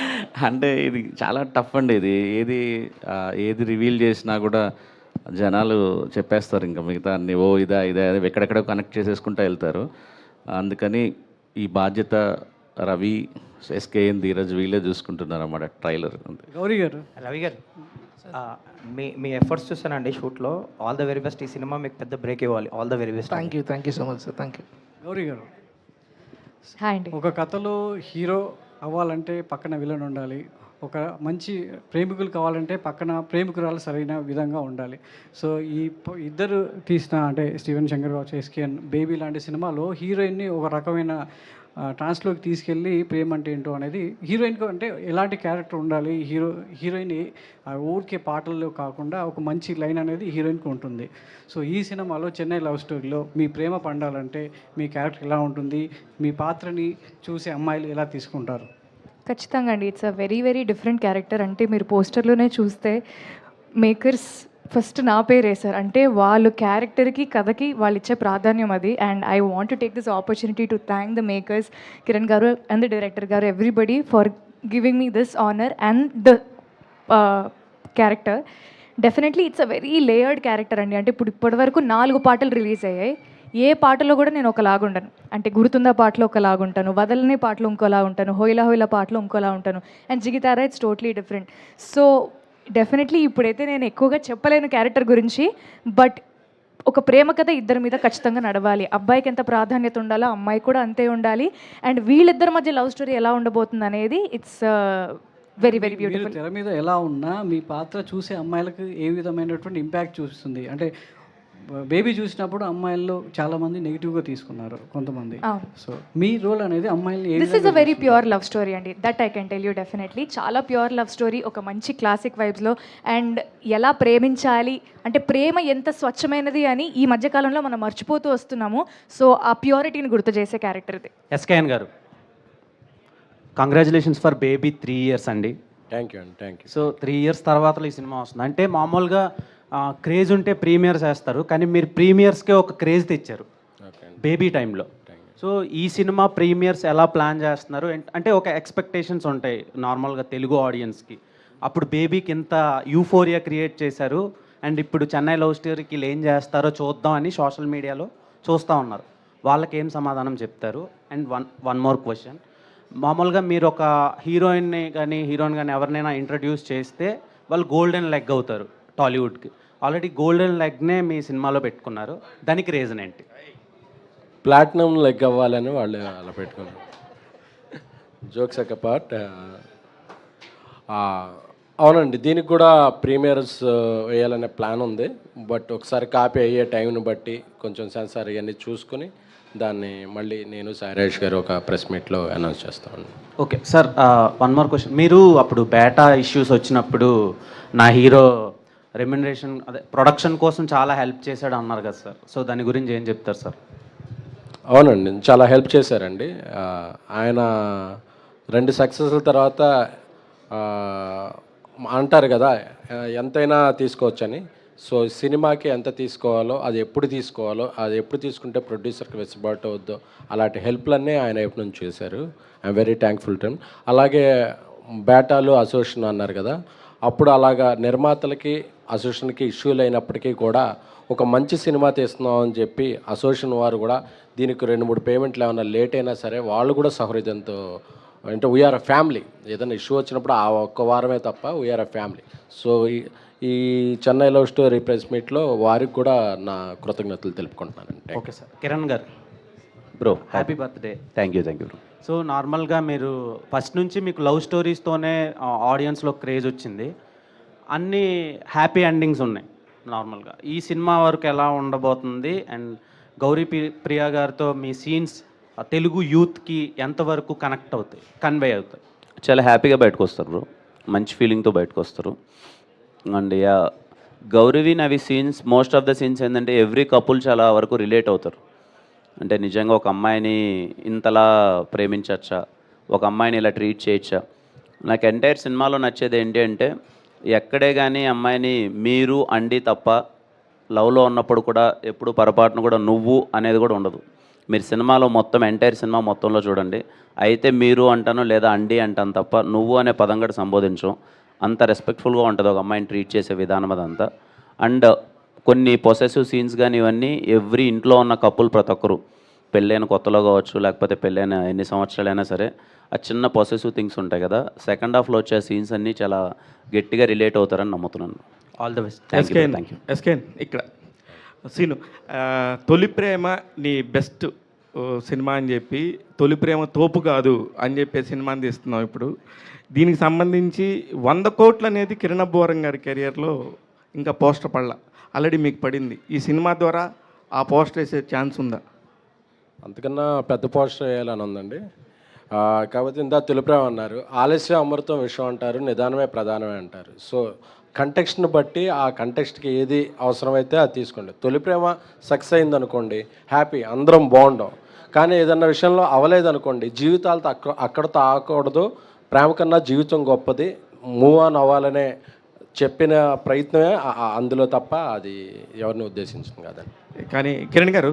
Speaker 10: అంటే ఇది చాలా టఫ్ అండి. ఇది ఏది రివీల్ చేసినా కూడా జనాలు చెప్పేస్తారు ఇంకా మిగతా అన్ని ఇదే ఎక్కడెక్కడో కనెక్ట్ చేసేసుకుంటూ వెళ్తారు. అందుకని ఈ బాధ్యత రవి, ఎస్కేఎన్, ధీరజ్ వీళ్ళే చూసుకుంటున్నారు అన్నమాట ట్రైలర్.
Speaker 12: గౌరీ గారు,
Speaker 6: రవి గారు మీ ఎఫర్ట్స్ చూసానండి షూట్లో. All the very best. ఈ సినిమా మీకు పెద్ద బ్రేక్ ఇవ్వాలి. All the very best.
Speaker 9: Thank you so much sir. Thank you.
Speaker 12: Gowri garu,
Speaker 4: hi అండి.
Speaker 12: ఒక కథలో హీరో అవ్వాలంటే పక్కన విలన్ ఉండాలి, ఒక మంచి ప్రేమికులు కావాలంటే పక్కన ప్రేమికురాలు సరైన విధంగా ఉండాలి. సో ఈ ఇద్దరు తీసిన అంటే స్టీవెన్ శంకర్ కావచ్చు, ఎస్కేఎన్, బేబీ లాంటి సినిమాలో హీరోయిన్ని ఒక రకమైన ట్రాన్స్లోకి తీసుకెళ్ళి ప్రేమ అంటే ఏంటో అనేది హీరోయిన్కి అంటే ఎలాంటి క్యారెక్టర్ ఉండాలి, హీరోయిన్ ఊరికే పాటల్లో కాకుండా ఒక మంచి లైన్ అనేది హీరోయిన్కి ఉంటుంది. సో ఈ సినిమాలో చెన్నై లవ్ స్టోరీలో మీ ప్రేమ పండాలంటే మీ క్యారెక్టర్ ఎలా ఉంటుంది, మీ పాత్రని చూసే అమ్మాయిలు ఎలా తీసుకుంటారు?
Speaker 4: ఖచ్చితంగా అండి, it's a very very different character. అంటే మీరు పోస్టర్లోనే చూస్తే మేకర్స్ ఫస్ట్ నా పేరు వేశారు, అంటే వాళ్ళు క్యారెక్టర్కి, కథకి వాళ్ళు ఇచ్చే ప్రాధాన్యం అది. And I want to take this opportunity to thank the makers, Kiran గారు అండ్ ద డైరెక్టర్ గారు, everybody for giving me this honour and the character. Definitely it's a very layered character అండి. అంటే ఇప్పటివరకు 4 పాటలు రిలీజ్ అయ్యాయి. ఏ పాటలో కూడా నేను ఒకలాగుంటాను. అంటే గుర్తుందా పాటలో ఒకలాగుంటాను, వదలనే పాటలో ఇంకోలా ఉంటాను, హోయిలా హోయిలా పాటలో ఇంకోలా ఉంటాను, అండ్ జిగితారా it's totally different. So definitely ఇప్పుడైతే నేను ఎక్కువగా చెప్పలేను క్యారెక్టర్ గురించి, బట్ ఒక ప్రేమ కథ ఇద్దరి మీద ఖచ్చితంగా నడవాలి. అబ్బాయికి ఎంత ప్రాధాన్యత ఉండాలో అమ్మాయి కూడా అంతే ఉండాలి. అండ్ వీళ్ళిద్దరి మధ్య లవ్ స్టోరీ ఎలా ఉండబోతుంది అనేది ఇట్స్ వెరీ వెరీ బ్యూటిఫుల్.
Speaker 12: తెర మీద ఎలా ఉన్నా మీ పాత్ర చూసే అమ్మాయిలకు ఏ విధమైనటువంటి ఇంపాక్ట్ చూస్తుంది? అంటే బేబీ చూసినప్పుడు అమ్మాయిల్లో చాలా మంది నెగిటివ్గా తీసుకున్నారు కొంతమంది. సో మీ రోల్ అనేది అమ్మాయిని
Speaker 4: this is a very pure love story అండి, that I can tell you. Definitely చాలా ప్యూర్ లవ్ స్టోరీ, ఒక మంచి క్లాసిక్ వైబ్స్లో. అండ్ ఎలా ప్రేమించాలి అంటే ప్రేమ ఎంత స్వచ్ఛమైనది అని ఈ మధ్యకాలంలో మనం మర్చిపోతూ వస్తున్నాము. సో ఆ ప్యూరిటీని గుర్తు చేసే క్యారెక్టర్ ఇది.
Speaker 11: ఎస్కేఎన్ గారు, కంగ్రాచులేషన్స్ ఫర్ బేబీ 3 years అండి.
Speaker 7: థ్యాంక్ యూ అండి, థ్యాంక్ యూ.
Speaker 11: సో 3 years తర్వాత ఈ సినిమా వస్తుంది. అంటే మామూలుగా క్రేజ్ ఉంటే ప్రీమియర్స్ వేస్తారు, కానీ మీరు ప్రీమియర్స్కే ఒక క్రేజ్ తెచ్చారు బేబీ టైంలో. సో ఈ సినిమా ప్రీమియర్స్ ఎలా ప్లాన్ చేస్తున్నారు? అంటే ఒక ఎక్స్పెక్టేషన్స్ ఉంటాయి నార్మల్గా తెలుగు ఆడియన్స్కి. అప్పుడు బేబీకి ఇంత యూఫోరియా క్రియేట్ చేశారు, అండ్ ఇప్పుడు చెన్నై లవ్ స్టోరీకి ఏం చేస్తారో చూద్దాం అని సోషల్ మీడియాలో చూస్తూ ఉన్నారు. వాళ్ళకి ఏం సమాధానం చెప్తారు? అండ్ వన్ మోర్ క్వశ్చన్, మామూలుగా మీరు ఒక హీరోయిన్ కానీ ఎవరినైనా ఇంట్రడ్యూస్ చేస్తే వాళ్ళు గోల్డెన్ లెగ్ అవుతారు టాలీవుడ్కి. ఆల్రెడీ గోల్డెన్ లెగ్నే మీ సినిమాలో పెట్టుకున్నారు, దానికి రీజన్ ఏంటి?
Speaker 7: ప్లాటినం లెగ్ అవ్వాలని వాళ్ళు అలా పెట్టుకున్నారు. జోక్స్ ఒక పార్ట్. అవునండి, దీనికి కూడా ప్రీమియర్స్ వేయాలనే ప్లాన్ ఉంది. బట్ ఒకసారి కాపీ అయ్యే టైంని బట్టి కొంచెం సెన్సార్ ఇవన్నీ చూసుకుని దాన్ని మళ్ళీ నేను సాయిరాజ్ గారు ఒక ప్రెస్ మీట్లో అనౌన్స్ చేస్తాను.
Speaker 11: Okay sir, one more question. మీరు అప్పుడు బేటా ఇష్యూస్ వచ్చినప్పుడు నా హీరో రెమ్యునరేషన్ ప్రొడక్షన్ కోసం చాలా హెల్ప్ చేశాడు అన్నారు కదా సార్, సో దాని గురించి ఏం చెప్తారు సార్?
Speaker 7: అవునండి, చాలా హెల్ప్ చేశారండి. ఆయన 2 సక్సెస్ల తర్వాత అంటారు కదా ఎంతైనా తీసుకోవచ్చని. సో సినిమాకి ఎంత తీసుకోవాలో, అది ఎప్పుడు తీసుకోవాలో, అది ఎప్పుడు తీసుకుంటే ప్రొడ్యూసర్కి వెసులుబాటు అవుద్దో అలాంటి హెల్ప్లన్నీ ఆయన వైపు నుంచి చేశారు. I'm very thankful to him. అలాగే బేటాలు అసోసియేషన్ అన్నారు కదా, అప్పుడు అలాగా నిర్మాతలకి అసోసియేషన్కి ఇష్యూలు అయినప్పటికీ కూడా ఒక మంచి సినిమా తీస్తున్నాం అని చెప్పి అసోసియేషన్ వారు కూడా దీనికి 2-3 పేమెంట్లు ఏమైనా లేట్ అయినా సరే వాళ్ళు కూడా సహృదయంతో, అంటే వీఆర్ అ ఫ్యామిలీ, ఏదైనా ఇష్యూ వచ్చినప్పుడు ఆ ఒక్క వారమే తప్ప వీఆర్ అ ఫ్యామిలీ. సో ఈ చెన్నై లవ్ స్టోరీ ప్రెస్ మీట్లో వారికి కూడా నా కృతజ్ఞతలు తెలుపుకుంటున్నానండి.
Speaker 11: Okay sir. Kiran garu
Speaker 1: bro
Speaker 11: happy birthday.
Speaker 1: Thank you bro.
Speaker 11: So నార్మల్గా మీరు ఫస్ట్ నుంచి మీకు లవ్ స్టోరీస్తోనే ఆడియన్స్లో క్రేజ్ వచ్చింది, అన్ని హ్యాపీ ఎండింగ్స్ ఉన్నాయి నార్మల్గా. ఈ సినిమా వరకు ఎలా ఉండబోతుంది అండ్ గౌరీ ప్రియా గారితో మీ సీన్స్ తెలుగు యూత్కి ఎంతవరకు కనెక్ట్ అవుతాయి, కన్వే అవుతాయి?
Speaker 1: చాలా హ్యాపీగా బయటకు వస్తారు బ్రో, మంచి ఫీలింగ్తో బయటకు వస్తారు. అండ్ యా, గౌరవి నవి scenes, most of the scenes ఏంటంటే ఎవ్రీ కపుల్ చాలా వరకు రిలేట్ అవుతారు. అంటే నిజంగా ఒక అమ్మాయిని ఇంతలా ప్రేమించచ్చా, ఒక అమ్మాయిని ఇలా ట్రీట్ చేయొచ్చా. నాకు ఎంటైర్ సినిమాలో నచ్చేది ఏంటి అంటే ఎక్కడే కానీ అమ్మాయిని మీరు అండి తప్ప లవ్లో ఉన్నప్పుడు కూడా ఎప్పుడు పొరపాటును కూడా నువ్వు అనేది కూడా ఉండదు. మీరు సినిమాలో మొత్తం ఎంటైర్ సినిమా మొత్తంలో చూడండి, అయితే మీరు అంటాను లేదా అండి అంటాను తప్ప నువ్వు అనే పదం కూడా సంబోధించం. అంత రెస్పెక్ట్ఫుల్గా ఉంటుంది ఒక అమ్మాయిని ట్రీట్ చేసే విధానం అదంతా. అండ్ కొన్ని పొసెసివ్ సీన్స్ కానీ ఇవన్నీ ఎవ్రీ ఇంట్లో ఉన్న కపుల్ ప్రతి ఒక్కరు పెళ్ళైన కొత్తలో కావచ్చు లేకపోతే పెళ్ళైన ఎన్ని సంవత్సరాలైనా సరే ఆ చిన్న పొసెసివ్ థింగ్స్ ఉంటాయి కదా, సెకండ్ హాఫ్లో వచ్చే సీన్స్ అన్నీ చాలా గట్టిగా రిలేట్ అవుతారని నమ్ముతున్నాను.
Speaker 11: All the best.
Speaker 1: Thank you.
Speaker 13: ఎస్కేన్ ఇక్కడ సీను, తొలి ప్రేమ నీ బెస్ట్ సినిమా అని చెప్పి, తొలి ప్రేమ తోపు కాదు అని చెప్పే సినిమాని తీస్తున్నాం ఇప్పుడు. దీనికి సంబంధించి 100 కోట్లు అనేది కిరణ్ అబ్బవరం గారి కెరియర్లో ఇంకా పోస్టర్ పడలా, ఆల్రెడీ మీకు పడింది. ఈ సినిమా ద్వారా ఆ పోస్టర్ వేసే ఛాన్స్ ఉందా?
Speaker 7: అంతకన్నా పెద్ద పోస్టర్ వేయాలని ఉందండి. కాకపోతే ఇందా తొలిప్రేమ అన్నారు, ఆలస్యం అమృతం విషయం అంటారు, నిదానమే ప్రధానమే అంటారు. సో కంటెక్స్ట్ని బట్టి ఆ కంటెక్స్ట్కి ఏది అవసరమైతే అది తీసుకోండి. తొలిప్రేమ సక్సెస్ అయింది అనుకోండి, హ్యాపీ, అందరం బాగుంటాం. కానీ ఏదన్నా విషయంలో అవ్వలేదనుకోండి, జీవితాలతో అక్కడతో ఆగకూడదు, ప్రేమ కన్నా జీవితం గొప్పది, మూవ్ ఆన్ అవ్వాలనే చెప్పిన ప్రయత్నమే అందులో తప్ప అది ఎవరిని ఉద్దేశించింది కాదండి.
Speaker 13: కానీ Kiran garu,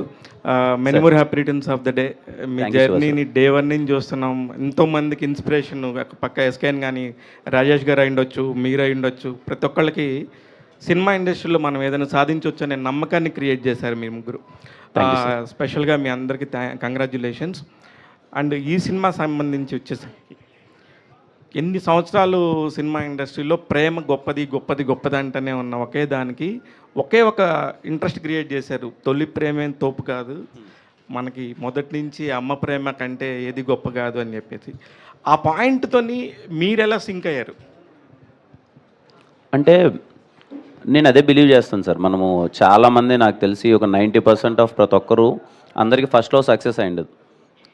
Speaker 13: many more happy returns of the day. మీ జర్నీని డే 1 నుంచి చూస్తున్నాం. ఎంతోమందికి ఇన్స్పిరేషన్, పక్క ఎస్కేన్ కానీ రాజేష్ గారు అయ్యుండొచ్చు, మీరు అయ్యుండొచ్చు, ప్రతి ఒక్కళ్ళకి సినిమా ఇండస్ట్రీలో మనం ఏదైనా సాధించవచ్చు అనే నమ్మకాన్ని క్రియేట్ చేశారు మీ ముగ్గురు. స్పెషల్గా మీ అందరికీ కంగ్రాచ్యులేషన్స్. అండ్ ఈ సినిమా సంబంధించి వచ్చేసరికి ఎన్ని సంవత్సరాలు సినిమా ఇండస్ట్రీలో ప్రేమ గొప్పది గొప్పది గొప్పది అంటూనే ఉన్న ఒకే దానికి ఒకే ఒక ఇంట్రెస్ట్ క్రియేట్ చేశారు, తొలి ప్రేమేం తోపు కాదు, మనకి మొదటి నుంచి అమ్మ ప్రేమ కంటే ఏది గొప్ప కాదు అని చెప్పేసి. ఆ పాయింట్తోని మీరు ఎలా సింక్ అయ్యారు?
Speaker 1: అంటే నేను అదే బిలీవ్ చేస్తాను సార్. మనము చాలామంది నాకు తెలిసి ఒక 90% ఆఫ్ ప్రతి ఒక్కరు అందరికీ ఫస్ట్లో సక్సెస్ అయ్యిండదు,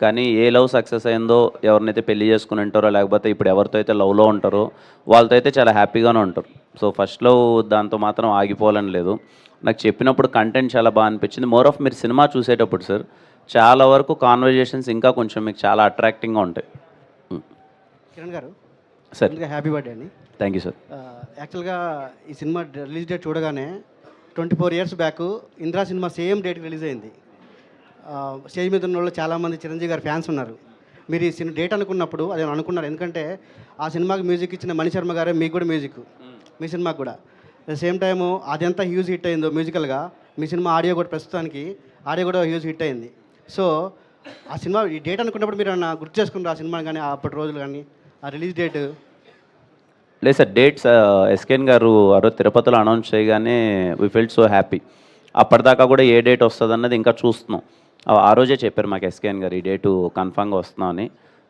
Speaker 1: కానీ ఏ లవ్ సక్సెస్ అయిందో, ఎవరినైతే పెళ్లి చేసుకుని ఉంటారో లేకపోతే ఇప్పుడు ఎవరితో అయితే లవ్లో ఉంటారో వాళ్ళతో అయితే చాలా హ్యాపీగానే ఉంటారు. సో ఫస్ట్ లవ్ దాంతో మాత్రం ఆగిపోవాలని లేదు. నాకు చెప్పినప్పుడు కంటెంట్ చాలా బాగా అనిపించింది. మోర్ ఆఫ్ మీరు సినిమా చూసేటప్పుడు సార్ చాలా వరకు కాన్వర్జేషన్స్ ఇంకా కొంచెం మీకు చాలా అట్రాక్టింగ్గా ఉంటాయి.
Speaker 14: Kiran garu
Speaker 1: sir,
Speaker 14: happy birthday అండి.
Speaker 1: Thank you sir.
Speaker 14: యాక్చువల్గా ఈ సినిమా రిలీజ్ డేట్ చూడగానే 24 years back Indra cinema same డేట్కి రిలీజ్ అయింది. స్టేజ్ మీద ఉన్న వాళ్ళు చాలామంది చిరంజీవి గారి ఫ్యాన్స్ ఉన్నారు. మీరు ఈ సినిమా డేట్ అనుకున్నప్పుడు అదే అనుకున్నారు, ఎందుకంటే ఆ సినిమాకి మ్యూజిక్ ఇచ్చిన మణిశర్మ గారే మీకు కూడా మ్యూజిక్, మీ సినిమాకి కూడా అట్ ద సేమ్ టైము అదంతా హ్యూజ్ హిట్ అయిందో మ్యూజికల్గా, మీ సినిమా ఆడియో కూడా ప్రస్తుతానికి ఆడియో కూడా హ్యూజ్ హిట్ అయింది. సో ఆ సినిమా ఈ డేట్ అనుకున్నప్పుడు మీరు ఏమన్నా గుర్తు చేసుకున్నారు ఆ సినిమా కానీ అప్పటి రోజులు కానీ ఆ రిలీజ్ డేట్?
Speaker 1: లేదు సార్, డేట్స్ ఎస్కేన్ గారు అరో తిరుపతిలో అనౌన్స్ చేయగానే వీ ఫెల్ట్ సో హ్యాపీ. అప్పటిదాకా కూడా ఏ డేట్ వస్తుంది అన్నది ఇంకా చూస్తున్నాం. ఆ రోజే చెప్పారు మాకు ఎస్కేన్ గారు ఈ డేటు కన్ఫామ్గా వస్తున్నాం అని.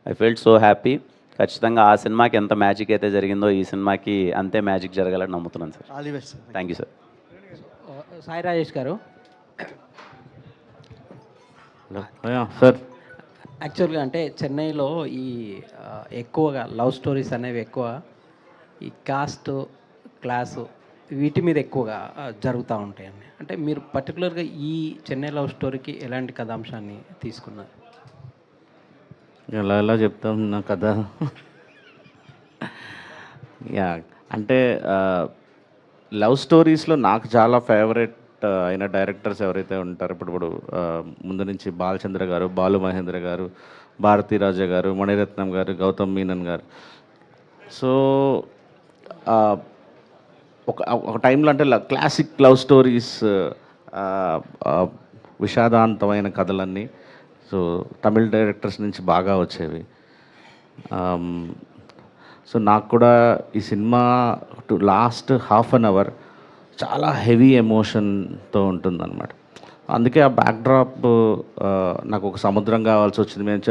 Speaker 1: I felt so happy. ఖచ్చితంగా ఆ సినిమాకి ఎంత మ్యాజిక్ అయితే జరిగిందో ఈ సినిమాకి అంతే మ్యాజిక్ జరగాలని నమ్ముతున్నాను sir.
Speaker 14: All the best.
Speaker 1: Thank you sir.
Speaker 6: Sai Rajesh గారు,
Speaker 10: సార్
Speaker 6: యాక్చువల్గా అంటే చెన్నైలో ఈ ఎక్కువగా లవ్ స్టోరీస్ అనేవి ఎక్కువ ఈ కాస్ట్ క్లాసు వీటి మీద ఎక్కువగా జరుగుతూ ఉంటాయండి. అంటే మీరు పర్టికులర్గా ఈ చెన్నై లవ్ స్టోరీకి ఎలాంటి కథాంశాన్ని తీసుకున్నారు?
Speaker 10: ఎలా చెప్తాం నా కథ? యా, అంటే లవ్ స్టోరీస్లో నాకు చాలా ఫేవరెట్ అయిన డైరెక్టర్స్ ఎవరైతే ఉంటారో ఇప్పుడు ముందు నుంచి బాలచంద్ర గారు, బాలు మహేంద్ర గారు, భారతీరాజా గారు, మణిరత్నం గారు, గౌతమ్ మీనన్ గారు, సో ఒక టైంలో అంటే క్లాసిక్ లవ్ స్టోరీస్, విషాదాంతమైన కథలన్నీ సో తమిళ డైరెక్టర్స్ నుంచి బాగా వచ్చేవి. సో నాకు కూడా ఈ cinema last half an hour చాలా హెవీ ఎమోషన్తో ఉంటుందన్నమాట. అందుకే ఆ బ్యాక్డ్రాప్ నాకు ఒక సముద్రం కావాల్సి వచ్చింది. మేము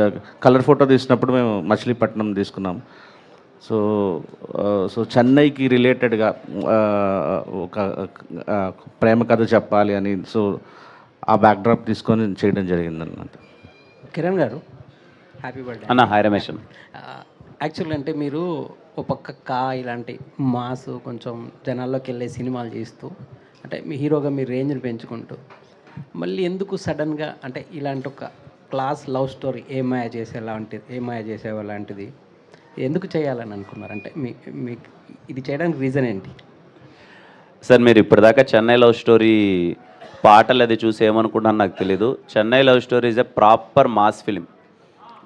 Speaker 10: కలర్ ఫోటో తీసినప్పుడు మేము మచిలీపట్నం తీసుకున్నాం. సో చెన్నైకి రిలేటెడ్గా ఒక ప్రేమ కథ చెప్పాలి అని సో ఆ బ్యాక్డ్రాప్ తీసుకొని చేయడం జరిగిందన్నమాట.
Speaker 15: కిరణ్ గారు హ్యాపీ బర్త్డే
Speaker 1: అన్న. హాయ్ రమేష్.
Speaker 15: యాక్చువల్గా అంటే మీరు ఒక పక్క ఇలాంటి మాస్ కొంచెం జనాల్లోకి వెళ్ళే సినిమాలు చేస్తూ అంటే మీ హీరోగా మీ రేంజ్ని పెంచుకుంటూ మళ్ళీ ఎందుకు సడన్గా అంటే ఇలాంటి ఒక క్లాస్ లవ్ స్టోరీ ఏమాయ చేసేవా లాంటిది ఎందుకు చేయాలని అనుకున్నారు? అంటే మీకు ఇది చేయడానికి రీజన్ ఏంటి?
Speaker 1: సార్ మీరు ఇప్పటిదాకా చెన్నై లవ్ స్టోరీ పాటలు అది చూసి ఏమనుకుంటాను నాకు తెలీదు. Chennai love story is a proper mass film.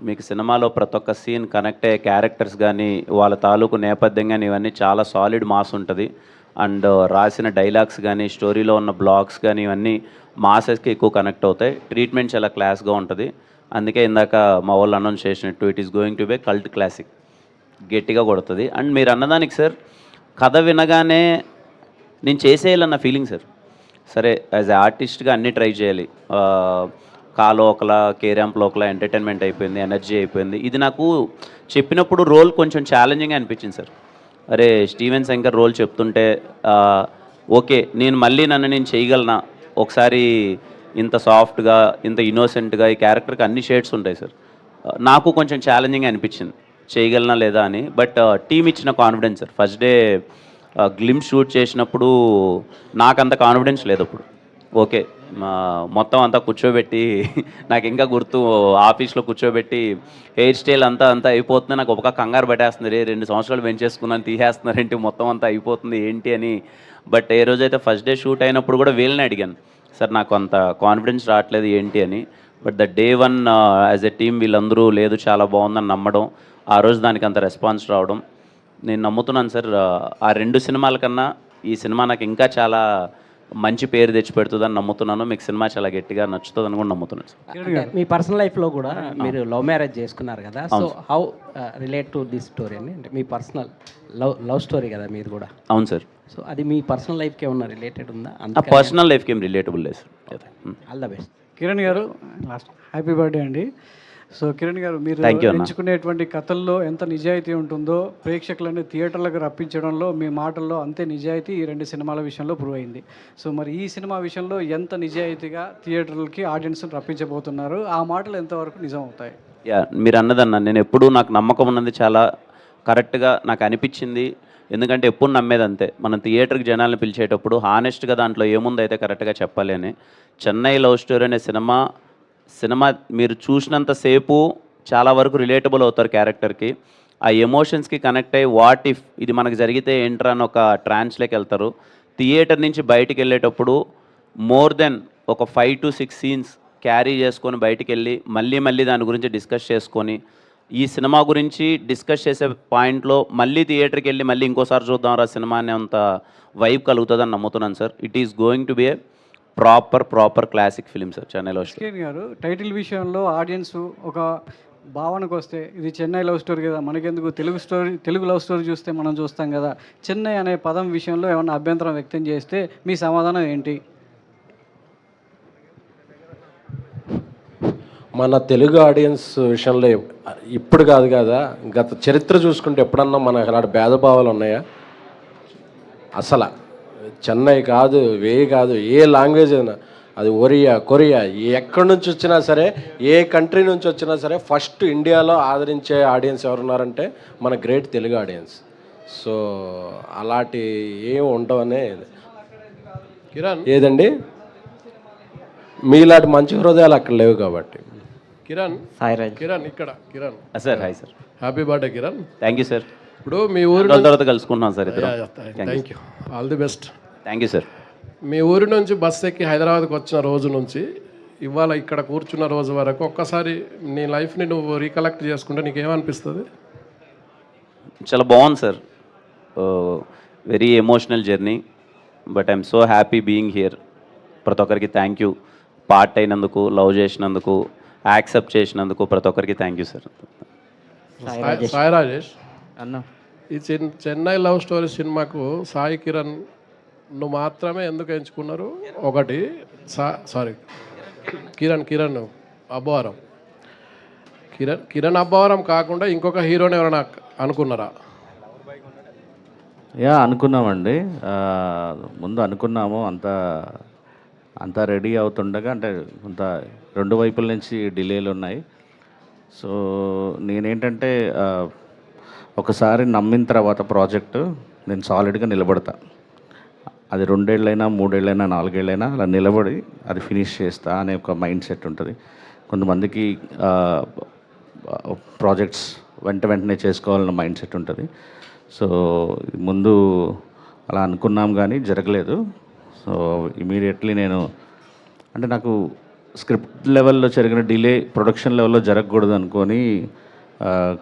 Speaker 1: మీకు సినిమాలో ప్రతి ఒక్క సీన్ కనెక్ట్ అయ్యే క్యారెక్టర్స్ కానీ వాళ్ళ తాలూకు నేపథ్యం కానీ ఇవన్నీ చాలా సాలిడ్ మాస్ ఉంటుంది. అండ్ రాసిన డైలాగ్స్ కానీ స్టోరీలో ఉన్న బ్లాగ్స్ కానీ ఇవన్నీ మాసెస్కి ఎక్కువ కనెక్ట్ అవుతాయి. ట్రీట్మెంట్ చాలా క్లాస్గా ఉంటుంది. అందుకే ఇందాక మా వాళ్ళు అనౌన్స్ చేసినట్టు it is going to be cult classic, గట్టిగా కొడుతుంది. అండ్ మీరు అన్నదానికి సార్ కథ వినగానే నేను చేసేయాలన్న ఫీలింగ్ సార్. సరే యాజ్ ఏ ఆర్టిస్ట్గా అన్నీ ట్రై చేయాలి. కాలో ఒకలా, కేరాంప్లో ఒకలా ఎంటర్టైన్మెంట్ అయిపోయింది, ఎనర్జీ అయిపోయింది. ఇది నాకు చెప్పినప్పుడు రోల్ కొంచెం ఛాలెంజింగ్ అనిపించింది సార్. అరే స్టీవెన్ శంకర్ రోల్ చెప్తుంటే ఓకే నేను మళ్ళీ నన్ను నేను చేయగలనా, ఒకసారి ఇంత సాఫ్ట్గా ఇంత ఇన్నోసెంట్గా ఈ క్యారెక్టర్కి అన్ని షేడ్స్ ఉంటాయి సార్. నాకు కొంచెం ఛాలెంజింగ్ అనిపించింది చేయగలనా లేదా అని. బట్ టీం ఇచ్చిన confidence sir. First day glimpse shoot చేసినప్పుడు నాకు అంత కాన్ఫిడెన్స్ లేదు. అప్పుడు ఓకే మొత్తం అంతా కూర్చోబెట్టి నాకు ఇంకా గుర్తు ఆఫీస్లో కూర్చోబెట్టి హెయిర్ స్టైల్ అంతా అయిపోతుంది. నాకు ఒక కంగారు పట్టేస్తుంది, 2 సంవత్సరాలు పెంచేసుకున్నాను తీసేస్తున్నారేంటి మొత్తం అంతా అయిపోతుంది ఏంటి అని. బట్ ఏ రోజైతే ఫస్ట్ డే షూట్ అయినప్పుడు కూడా వీళ్ళని అడిగాను సార్ నాకు అంత కాన్ఫిడెన్స్ రావట్లేదు ఏంటి అని. But the day 1 as a team వీళ్ళందరూ లేదు చాలా బాగుందని నమ్మడం, ఆ రోజు దానికి అంత రెస్పాన్స్ రావడం నేను నమ్ముతున్నాను సార్. ఆ 2 సినిమాల కన్నా ఈ సినిమా నాకు ఇంకా చాలా మంచి పేరు తెచ్చిపెడుతుందని నమ్ముతున్నాను. మీకు సినిమా చాలా గట్టిగా నచ్చుతుందని కూడా నమ్ముతున్నాను సార్.
Speaker 15: మీ పర్సనల్ లైఫ్లో కూడా మీరు లవ్ మ్యారేజ్ చేసుకున్నారు కదా, so how relate to this story అని? అంటే మీ పర్సనల్ లవ్ స్టోరీ కదా మీది కూడా.
Speaker 1: అవును సార్.
Speaker 15: సో అది మీ పర్సనల్ లైఫ్కి ఏమన్నా రిలేటెడ్ ఉందా?
Speaker 1: పర్సనల్ లైఫ్కి ఏం రిలేటబుల్ లేదు sir.
Speaker 15: All the best.
Speaker 12: Kiran గారు లాస్ట్ హ్యాపీ బర్త్డే అండి. సో కిరణ్ గారు మీరు ఎంచుకునేటువంటి కథల్లో ఎంత నిజాయితీ ఉంటుందో ప్రేక్షకులని థియేటర్లకు రప్పించడంలో మీ మాటల్లో అంతే నిజాయితీ ఈ 2 సినిమాల విషయంలో ప్రూవ్ అయింది. సో మరి ఈ సినిమా విషయంలో ఎంత నిజాయితీగా థియేటర్లకి ఆడియన్స్ని రప్పించబోతున్నారు? ఆ మాటలు ఎంతవరకు నిజం అవుతాయి?
Speaker 1: మీరు అన్నదన్నా నేను ఎప్పుడూ నాకు నమ్మకం ఉన్నది చాలా కరెక్ట్గా నాకు అనిపించింది. ఎందుకంటే ఎప్పుడు నమ్మేది అంతే, మనం థియేటర్కి జనాలను పిలిచేటప్పుడు హానెస్ట్గా దాంట్లో ఏముందో అయితే కరెక్ట్గా చెప్పాలి అని. చెన్నై లవ్ స్టోరీ అనే సినిమా మీరు చూసినంతసేపు చాలా వరకు రిలేటబుల్ అవుతారు క్యారెక్టర్కి. ఆ ఎమోషన్స్కి కనెక్ట్ అయ్యి వాట్ ఇఫ్ ఇది మనకు జరిగితే ఏంట్రా అని ఒక ట్రాన్స్లోకి వెళ్తారు. థియేటర్ నుంచి బయటికి వెళ్ళేటప్పుడు మోర్ దెన్ ఒక 5 to 6 సీన్స్ క్యారీ చేసుకొని బయటికి వెళ్ళి మళ్ళీ దాని గురించి డిస్కస్ చేసుకొని ఈ సినిమా గురించి డిస్కస్ చేసే పాయింట్లో మళ్ళీ థియేటర్కి వెళ్ళి మళ్ళీ ఇంకోసారి చూద్దాం రా సినిమా అనే అంత వైబ్ కలుగుతుందని నమ్ముతున్నాను sir. It is going to be a proper classic film sir Chennai love story.
Speaker 12: గారు టైటిల్ విషయంలో ఆడియన్స్ ఒక భావనకు వస్తే ఇది చెన్నై లవ్ స్టోరీ కదా, మనకెందుకు తెలుగు లవ్ స్టోరీ చూస్తే మనం చూస్తాం కదా, చెన్నై అనే పదం విషయంలో ఏమన్నా అభ్యంతరం వ్యక్తం చేస్తే మీ సమాధానం ఏంటి?
Speaker 7: మన తెలుగు ఆడియన్స్ విషయంలో ఇప్పుడు కాదు కదా, గత చరిత్ర చూసుకుంటే ఎప్పుడన్నా మనకు అలాంటి భేదభావాలు ఉన్నాయా? అసలు చెన్నై కాదు, కాదు, ఏ లాంగ్వేజ్ అయినా, అది కొరియా ఎక్కడి నుంచి వచ్చినా సరే, ఏ కంట్రీ నుంచి వచ్చినా సరే, ఫస్ట్ ఇండియాలో ఆదరించే ఆడియన్స్ ఎవరున్నారంటే మన గ్రేట్ తెలుగు ఆడియన్స్. సో అలాంటి ఏమి ఉండవనే కిరణ్ ఏదండి, మీలాంటి మంచి హృదయాలు అక్కడ లేవు కాబట్టి.
Speaker 16: కిరణ్ కిరణ్ ఇక్కడ Kiran
Speaker 1: sir. Hi sir.
Speaker 16: Happy birthday Kiran.
Speaker 1: Thank you sir.
Speaker 16: ఇప్పుడు మీ ఊరు
Speaker 1: తర్వాత కలుసుకుంటున్నాం సార్.
Speaker 16: Thank you, all the best.
Speaker 1: Thank you sir.
Speaker 16: మీ ఊరి నుంచి బస్సు ఎక్కి హైదరాబాద్కి వచ్చిన రోజు నుంచి ఇవాళ ఇక్కడ కూర్చున్న రోజు వరకు ఒక్కసారి నీ లైఫ్ని నువ్వు రీకలెక్ట్ చేసుకుంటే నీకేమనిపిస్తుంది?
Speaker 1: చాలా బాగుంది sir, very emotional journey, but I'm so happy being here. ప్రతి ఒక్కరికి థ్యాంక్ యూ, పార్ట్ అయినందుకు, లవ్ చేసినందుకు, యాక్సెప్ట్ చేసినందుకు ప్రతి ఒక్కరికి thank you sir.
Speaker 16: Sai Rajesh
Speaker 6: అన్న
Speaker 16: ఈ చెన్నై లవ్ స్టోరీ సినిమాకు సాయి కిరణ్ నువ్వు మాత్రమే ఎందుకు ఎంచుకున్నారు? ఒకటి సారీ కిరణ్ అబ్బవరం, కిరణ్ అబ్బవరం కాకుండా ఇంకొక హీరోని ఎవరైనా అనుకున్నారా?
Speaker 10: అనుకున్నామండి, ముందు అనుకున్నాము. అంతా రెడీ అవుతుండగా అంటే కొంత 2 వైపుల నుంచి డిలేలు ఉన్నాయి. సో నేనేంటంటే ఒకసారి నమ్మిన తర్వాత ప్రాజెక్టు నేను సాలిడ్గా నిలబడతా. అది 2 ఏళ్ళైనా 3 ఏళ్ళైనా 4 ఏళ్ళైనా అలా నిలబడి అది ఫినిష్ చేస్తా అనే ఒక మైండ్ సెట్ ఉంటుంది. కొంతమందికి ప్రాజెక్ట్స్ వెంటనే చేసుకోవాలన్న మైండ్ సెట్ ఉంటుంది. సో ముందు అలా అనుకున్నాం కానీ జరగలేదు. సో ఇమీడియట్లీ నేను అంటే నాకు స్క్రిప్ట్ లెవెల్లో జరిగిన డిలే ప్రొడక్షన్ లెవెల్లో జరగకూడదు అనుకొని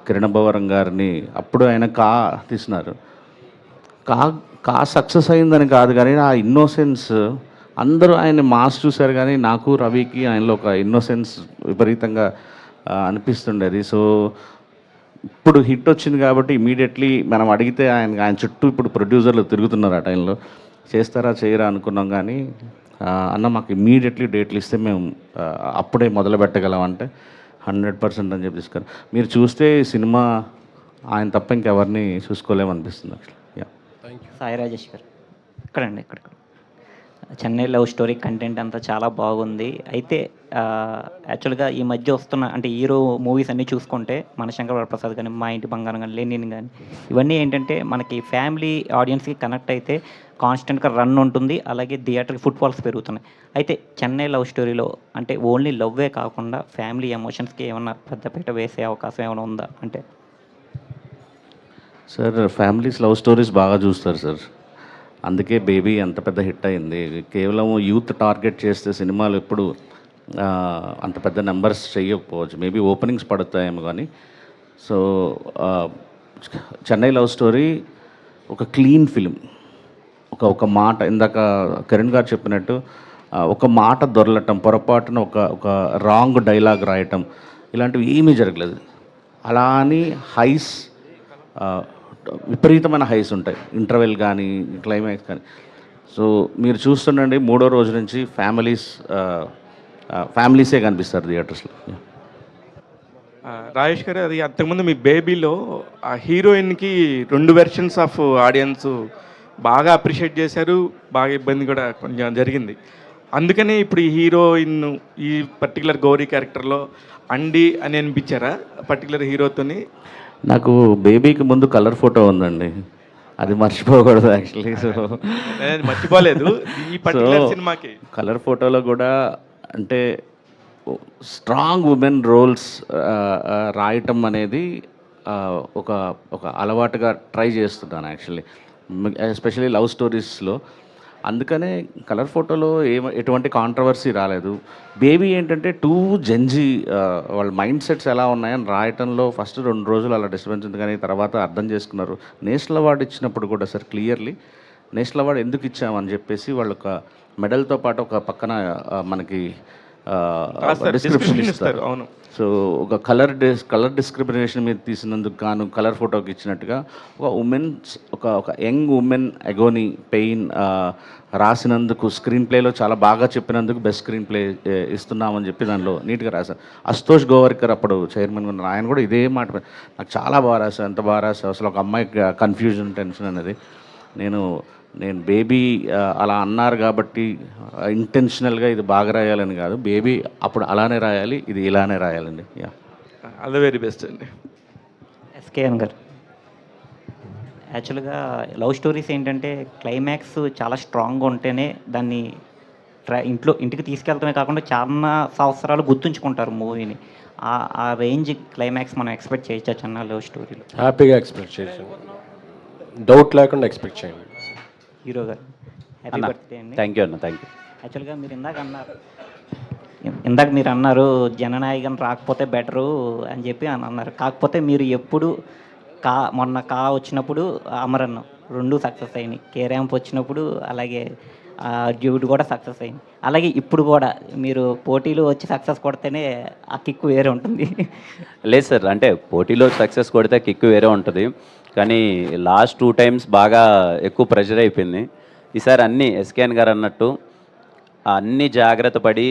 Speaker 10: కిరణ్ అబ్బవరం గారిని అప్పుడు ఆయన తీసినారు. సక్సెస్ అయిందని కాదు కానీ ఆ ఇన్నోసెన్స్, అందరూ ఆయన మాస్ చూశారు కానీ నాకు రవికి ఆయనలో ఒక ఇన్నోసెన్స్ విపరీతంగా అనిపిస్తుండేది. సో ఇప్పుడు హిట్ వచ్చింది కాబట్టి ఇమీడియట్లీ మనం అడిగితే ఆయన చుట్టూ ఇప్పుడు ప్రొడ్యూసర్లు తిరుగుతున్నారు. ఆ టైంలో చేస్తారా చేయరా అనుకున్నాం కానీ అన్న మాకు ఇమీడియట్లీ డేట్లు ఇస్తే మేము అప్పుడే మొదలు పెట్టగలం అంటే 100% అని చెప్పి తీసుకున్నారు. మీరు చూస్తే సినిమా ఆయన తప్ప ఇంకెవరిని చూసుకోలేమనిపిస్తుంది యాక్చువల్లీ.
Speaker 6: సాయి రాజేష్ గారు ఇక్కడ చెన్నై లవ్ స్టోరీ కంటెంట్ అంతా చాలా బాగుంది. అయితే యాక్చువల్గా ఈ మధ్య వస్తున్న అంటే హీరో మూవీస్ అన్నీ చూసుకుంటే మన శంకర్ వరప్రసాద్ కానీ, మా ఇంటి బంగారం కానీ, లెనిన్ కానీ, ఇవన్నీ ఏంటంటే మనకి ఫ్యామిలీ ఆడియన్స్కి కనెక్ట్ అయితే కాన్స్టెంట్గా రన్ ఉంటుంది, అలాగే థియేటర్కి ఫుట్ఫాల్స్ పెరుగుతున్నాయి. అయితే చెన్నై లవ్ స్టోరీలో అంటే ఓన్లీ లవ్వే కాకుండా ఫ్యామిలీ ఎమోషన్స్కి ఏమన్నా పెద్దపీట వేసే అవకాశం ఏమైనా ఉందా? అంటే
Speaker 10: సార్ ఫ్యామిలీస్ లవ్ స్టోరీస్ బాగా చూస్తారు సార్, అందుకే బేబీ అంత పెద్ద హిట్ అయింది. కేవలం యూత్ టార్గెట్ చేస్తే సినిమాలు ఎప్పుడు అంత పెద్ద నెంబర్స్ చేయకపోవచ్చు, మేబీ ఓపెనింగ్స్ పడతాయేమో కానీ. సో చెన్నై లవ్ స్టోరీ ఒక క్లీన్ ఫిలిం, ఒక మాట ఇందాక కిరణ్ గారు చెప్పినట్టు ఒక మాట దొరలటం, పొరపాటున ఒక రాంగ్ డైలాగ్ రాయటం ఇలాంటివి ఏమీ జరగలేదు. అలా అని హైస్ విపరీతమైన హైస్ ఉంటాయి, ఇంటర్వెల్ కానీ క్లైమాక్స్ కానీ. సో మీరు చూస్తుండండి 3వ రోజు నుంచి ఫ్యామిలీసే కనిపిస్తారు థియేటర్స్లో.
Speaker 13: రాజేష్ గారు, అది అంతకుముందు మీ బేబీలో ఆ హీరోయిన్కి 2 వెర్షన్స్ ఆఫ్ ఆడియన్స్ బాగా అప్రిషియేట్ చేశారు, బాగా ఇబ్బంది కూడా కొంచెం జరిగింది. అందుకనే ఇప్పుడు ఈ హీరోయిన్ ఈ పర్టికులర్ గౌరీ క్యారెక్టర్లో అండి అని అనిపించారా పర్టికులర్ హీరోతోని?
Speaker 10: నాకు బేబీకి ముందు కలర్ ఫోటో ఉందండి, అది మర్చిపోకూడదు యాక్చువల్లీ. సో
Speaker 13: మర్చిపోలేదు ఈ పర్టికులర్ సినిమాకి.
Speaker 10: కలర్ ఫోటోలో కూడా అంటే స్ట్రాంగ్ ఉమెన్ రోల్స్ రాయటం అనేది ఒక అలవాటుగా ట్రై చేస్తున్నాను యాక్చువల్లీ, ఎస్పెషల్లీ లవ్ స్టోరీస్లో. అందుకనే కలర్ ఫోటోలో ఎటువంటి కాంట్రవర్సీ రాలేదు. బేబీ ఏంటంటే జెన్జీ వాళ్ళ మైండ్ సెట్స్ ఎలా ఉన్నాయని రాయటంలో ఫస్ట్ 2 రోజులు అలా డిస్టర్బెన్స్ ఉంది, కానీ తర్వాత అర్థం చేసుకున్నారు. నేషనల్ అవార్డు ఇచ్చినప్పుడు కూడా సార్ క్లియర్లీ నేషనల్ అవార్డు ఎందుకు ఇచ్చామని చెప్పేసి వాళ్ళు ఒక మెడల్తో పాటు ఒక పక్కన మనకి డిస్క్రిప్షన్ ఇస్తారు.
Speaker 13: అవును.
Speaker 10: సో ఒక కలర్ డిస్క్రిమినేషన్ మీద తీసినందుకు గాను కలర్ ఫోటోకి ఇచ్చినట్టుగా ఒక యంగ్ ఉమెన్ అగోనీ పెయిన్ రాసినందుకు స్క్రీన్ ప్లేలో చాలా బాగా చెప్పినందుకు బెస్ట్ స్క్రీన్ ప్లే ఇస్తున్నామని చెప్పి దానిలో నీట్గా రాశారు. అశుతోష్ గోవర్కర్ అప్పుడు చైర్మన్గా ఉన్నారు, ఆయన కూడా ఇదే మాట నాకు చాలా బాగా రాశారు, ఎంత బాగా రాశారు అసలు. ఒక అమ్మాయికి కన్ఫ్యూజన్ టెన్షన్ అనేది నేను బేబీ అలా అన్నారు కాబట్టి ఇంటెన్షనల్గా ఇది బాగా రాయాలని కాదు, బేబీ అప్పుడు అలానే రాయాలి, ఇది ఇలానే రాయాలండి.
Speaker 13: ఆల్ ది వెరీ బెస్ట్ అండి.
Speaker 6: ఎస్కేఎన్ గారు, యాక్చువల్గా లవ్ స్టోరీస్ ఏంటంటే క్లైమాక్స్ చాలా స్ట్రాంగ్గా ఉంటేనే దాన్ని ఇంటికి తీసుకెళ్తామే కాకుండా చాలా సంవత్సరాలు గుర్తుంచుకుంటారు మూవీని. ఆ రేంజ్ క్లైమాక్స్ మనం ఎక్స్పెక్ట్ చేయొచ్చా చిన్న లవ్ స్టోరీలో?
Speaker 16: హ్యాపీగా ఎక్స్పెక్ట్ చేయొచ్చు, డౌట్ లేకుండా ఎక్స్పెక్ట్ చేయండి.
Speaker 6: హీరో గారు హ్యాపీ బర్త్డే అండి.
Speaker 1: థ్యాంక్ యూ అన్న, థ్యాంక్ యూ.
Speaker 6: యాక్చువల్గా మీరు ఇందాక మీరు అన్నారు జననాయకన్ రాకపోతే బెటరు అని చెప్పి అన్నారు. కాకపోతే మీరు ఎప్పుడు మొన్న వచ్చినప్పుడు అమరన్ రెండు సక్సెస్ అయినాయి. కే ర్యాంప్ వచ్చినప్పుడు అలాగే డ్యూడ్ కూడా సక్సెస్ అయింది. అలాగే ఇప్పుడు కూడా మీరు పోటీలు వచ్చి సక్సెస్ కొడితేనే ఆ కిక్ వేరే ఉంటుంది.
Speaker 1: లేదు సార్, అంటే పోటీలో సక్సెస్ కొడితే కిక్ వేరే ఉంటుంది, కానీ లాస్ట్ 2 times బాగా ఎక్కువ ప్రెషర్ అయిపోయింది. ఈసారి అన్నీ ఎస్కేఎన్ గారు అన్నట్టు అన్నీ జాగ్రత్త పడి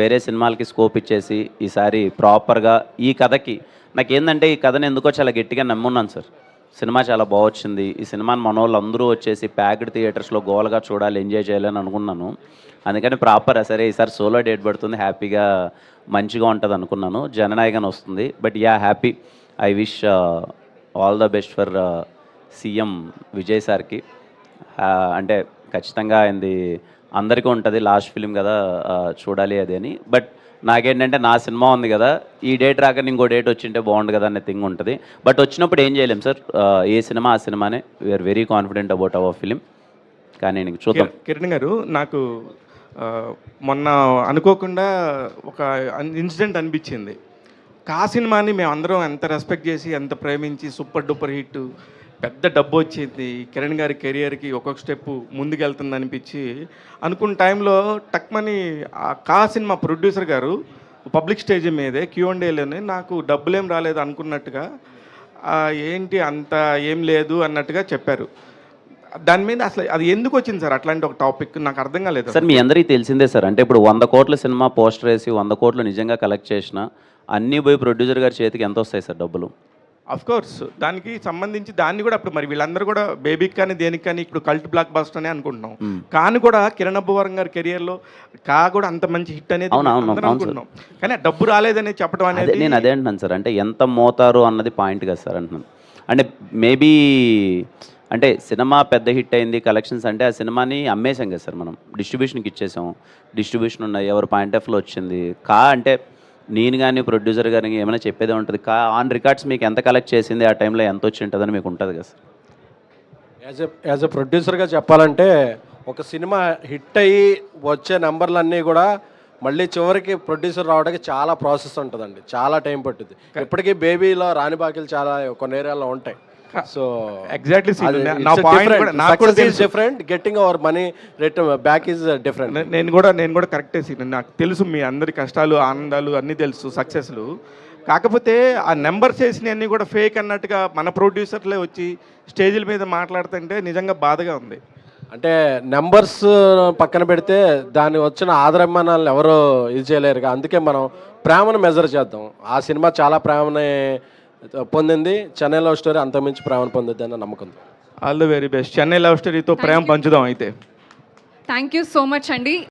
Speaker 1: వేరే సినిమాలకి స్కోప్ ఇచ్చేసి ఈసారి ప్రాపర్గా ఈ కథకి నాకేందంటే ఈ కథను ఎందుకో చాలా గట్టిగా నమ్మున్నాను సార్. సినిమా చాలా బాగా వచ్చింది. ఈ సినిమాని మన వాళ్ళు అందరూ వచ్చేసి ప్యాక్డ్ థియేటర్స్లో గోల్గా చూడాలి, ఎంజాయ్ చేయాలని అనుకున్నాను. అందుకని ప్రాపర్ సరే ఈసారి సోలో డేట్ పడుతుంది, హ్యాపీగా మంచిగా ఉంటుంది అనుకున్నాను. జననాయకన్ వస్తుంది. But yeah happy. I wish all the best for CM Vijay సార్కి. అంటే ఖచ్చితంగా ఆయనది అందరికీ ఉంటుంది, లాస్ట్ ఫిలిం కదా, చూడాలి అది అని. బట్ నాకేంటంటే నా సినిమా ఉంది కదా, ఈ డేట్ రాక ఇంకో డేట్ వచ్చింటే బాగుండు కదా అనే థింగ్ ఉంటుంది. బట్ వచ్చినప్పుడు ఏం చేయలేం సార్, ఏ సినిమా ఆ సినిమానే. We're very confident about our film. కానీ నేను చూద్దాం.
Speaker 13: కిరణ్ గారు, నాకు మొన్న అనుకోకుండా ఒక ఇన్సిడెంట్ అనిపించింది. సినిమాని మేము అందరం ఎంత రెస్పెక్ట్ చేసి ఎంత ప్రేమించి సూపర్ డూపర్ హిట్, పెద్ద డబ్బు వచ్చింది, కిరణ్ గారి కెరియర్కి ఒక్కొక్క స్టెప్ ముందుకెళ్తుంది అనిపించి అనుకున్న టైంలో టక్మని సినిమా ప్రొడ్యూసర్ గారు పబ్లిక్ స్టేజ్ మీదే Q&Aలోనే నాకు డబ్బులేం రాలేదు అనుకున్నట్టుగా, ఏంటి అంత ఏం లేదు అన్నట్టుగా చెప్పారు. దాని మీద అసలు అది ఎందుకు వచ్చింది సార్ అట్లాంటి ఒక టాపిక్? నాకు అర్థం కాలేదు
Speaker 1: సార్. మీ అందరికీ తెలిసిందే సార్, అంటే ఇప్పుడు 100 కోట్ల సినిమా పోస్టర్ వేసి 100 కోట్లు నిజంగా కలెక్ట్ చేసిన అన్నీ పోయి ప్రొడ్యూసర్ గారి చేతికి ఎంత వస్తాయి సార్ డబ్బులు?
Speaker 13: అఫ్ కోర్స్ దానికి సంబంధించి దాన్ని కూడా ఇప్పుడు మరి వీళ్ళందరూ కూడా బేబీకి కానీ దేనికి కానీ ఇప్పుడు కల్ట్ బ్లాక్ బస్టర్ అనే అనుకుంటున్నాం. కానీ కూడా కిరణ్ అబ్బవరం గారి కెరియర్లో కూడా అంత మంచి హిట్ అనేది అనుకుంటున్నాం. కానీ డబ్బు రాలేదని చెప్పడం అనేది
Speaker 1: నేను అదే అంటున్నాను సార్. అంటే ఎంత మోతారు అన్నది పాయింట్ కదా సార్ అంటున్నాను. అంటే మేబీ అంటే సినిమా పెద్ద హిట్ అయింది, కలెక్షన్స్, అంటే ఆ సినిమాని అమ్మేసాం కదా సార్, మనం డిస్ట్రిబ్యూషన్కి ఇచ్చేసాం. డిస్ట్రిబ్యూషన్ ఉన్నాయి, ఎవరి పాయింట్ ఆఫ్ వ్యూలో వచ్చింది. అంటే నేను కానీ ప్రొడ్యూసర్ గారి ఏమైనా చెప్పేదే ఉంటుంది. ఆన్ రికార్డ్స్ మీకు ఎంత కలెక్ట్ చేసింది, ఆ టైంలో ఎంత వచ్చి ఉంటుందని మీకు ఉంటుంది కదా సార్.
Speaker 7: యాజ్ ఎ ప్రొడ్యూసర్గా చెప్పాలంటే ఒక సినిమా హిట్ అయ్యి వచ్చే నెంబర్లన్నీ కూడా మళ్ళీ చివరికి ప్రొడ్యూసర్ రావడానికి చాలా ప్రాసెస్ ఉంటుందండి, చాలా టైం పట్టుద్ది. ఇప్పటికీ బేబీలో రాని బాకీలు చాలా కొన్ని ఏరియాలో ఉంటాయి. So
Speaker 13: exactly
Speaker 7: different, getting our money return back is different.
Speaker 13: నేను కూడా కరెక్టే సీన్. నాకు తెలుసు మీ అందరి కష్టాలు ఆనందాలు అన్నీ తెలుసు, సక్సెస్లు. కాకపోతే ఆ నెంబర్స్ వేసినవన్నీ కూడా ఫేక్ అన్నట్టుగా మన ప్రొడ్యూసర్లే వచ్చి స్టేజ్ల మీద మాట్లాడుతుంటే నిజంగా బాధగా ఉంది.
Speaker 7: అంటే నెంబర్స్ పక్కన పెడితే దాన్ని వచ్చిన ఆదరమానాలను ఎవరు ఇది చేయలేరు. అందుకే మనం ప్రేమను మెజర్ చేద్దాం. ఆ సినిమా చాలా ప్రేమని పొందింది. చెన్నై లవ్ స్టోరీ అంతకుమించి ప్రేమను పొందుద్ది అన్న నమ్మకం.
Speaker 13: All the very best. Chennai love స్టోరీతో ప్రేమ పంచుదాం అయితే.
Speaker 17: థ్యాంక్ యూ సో మచ్ అండి.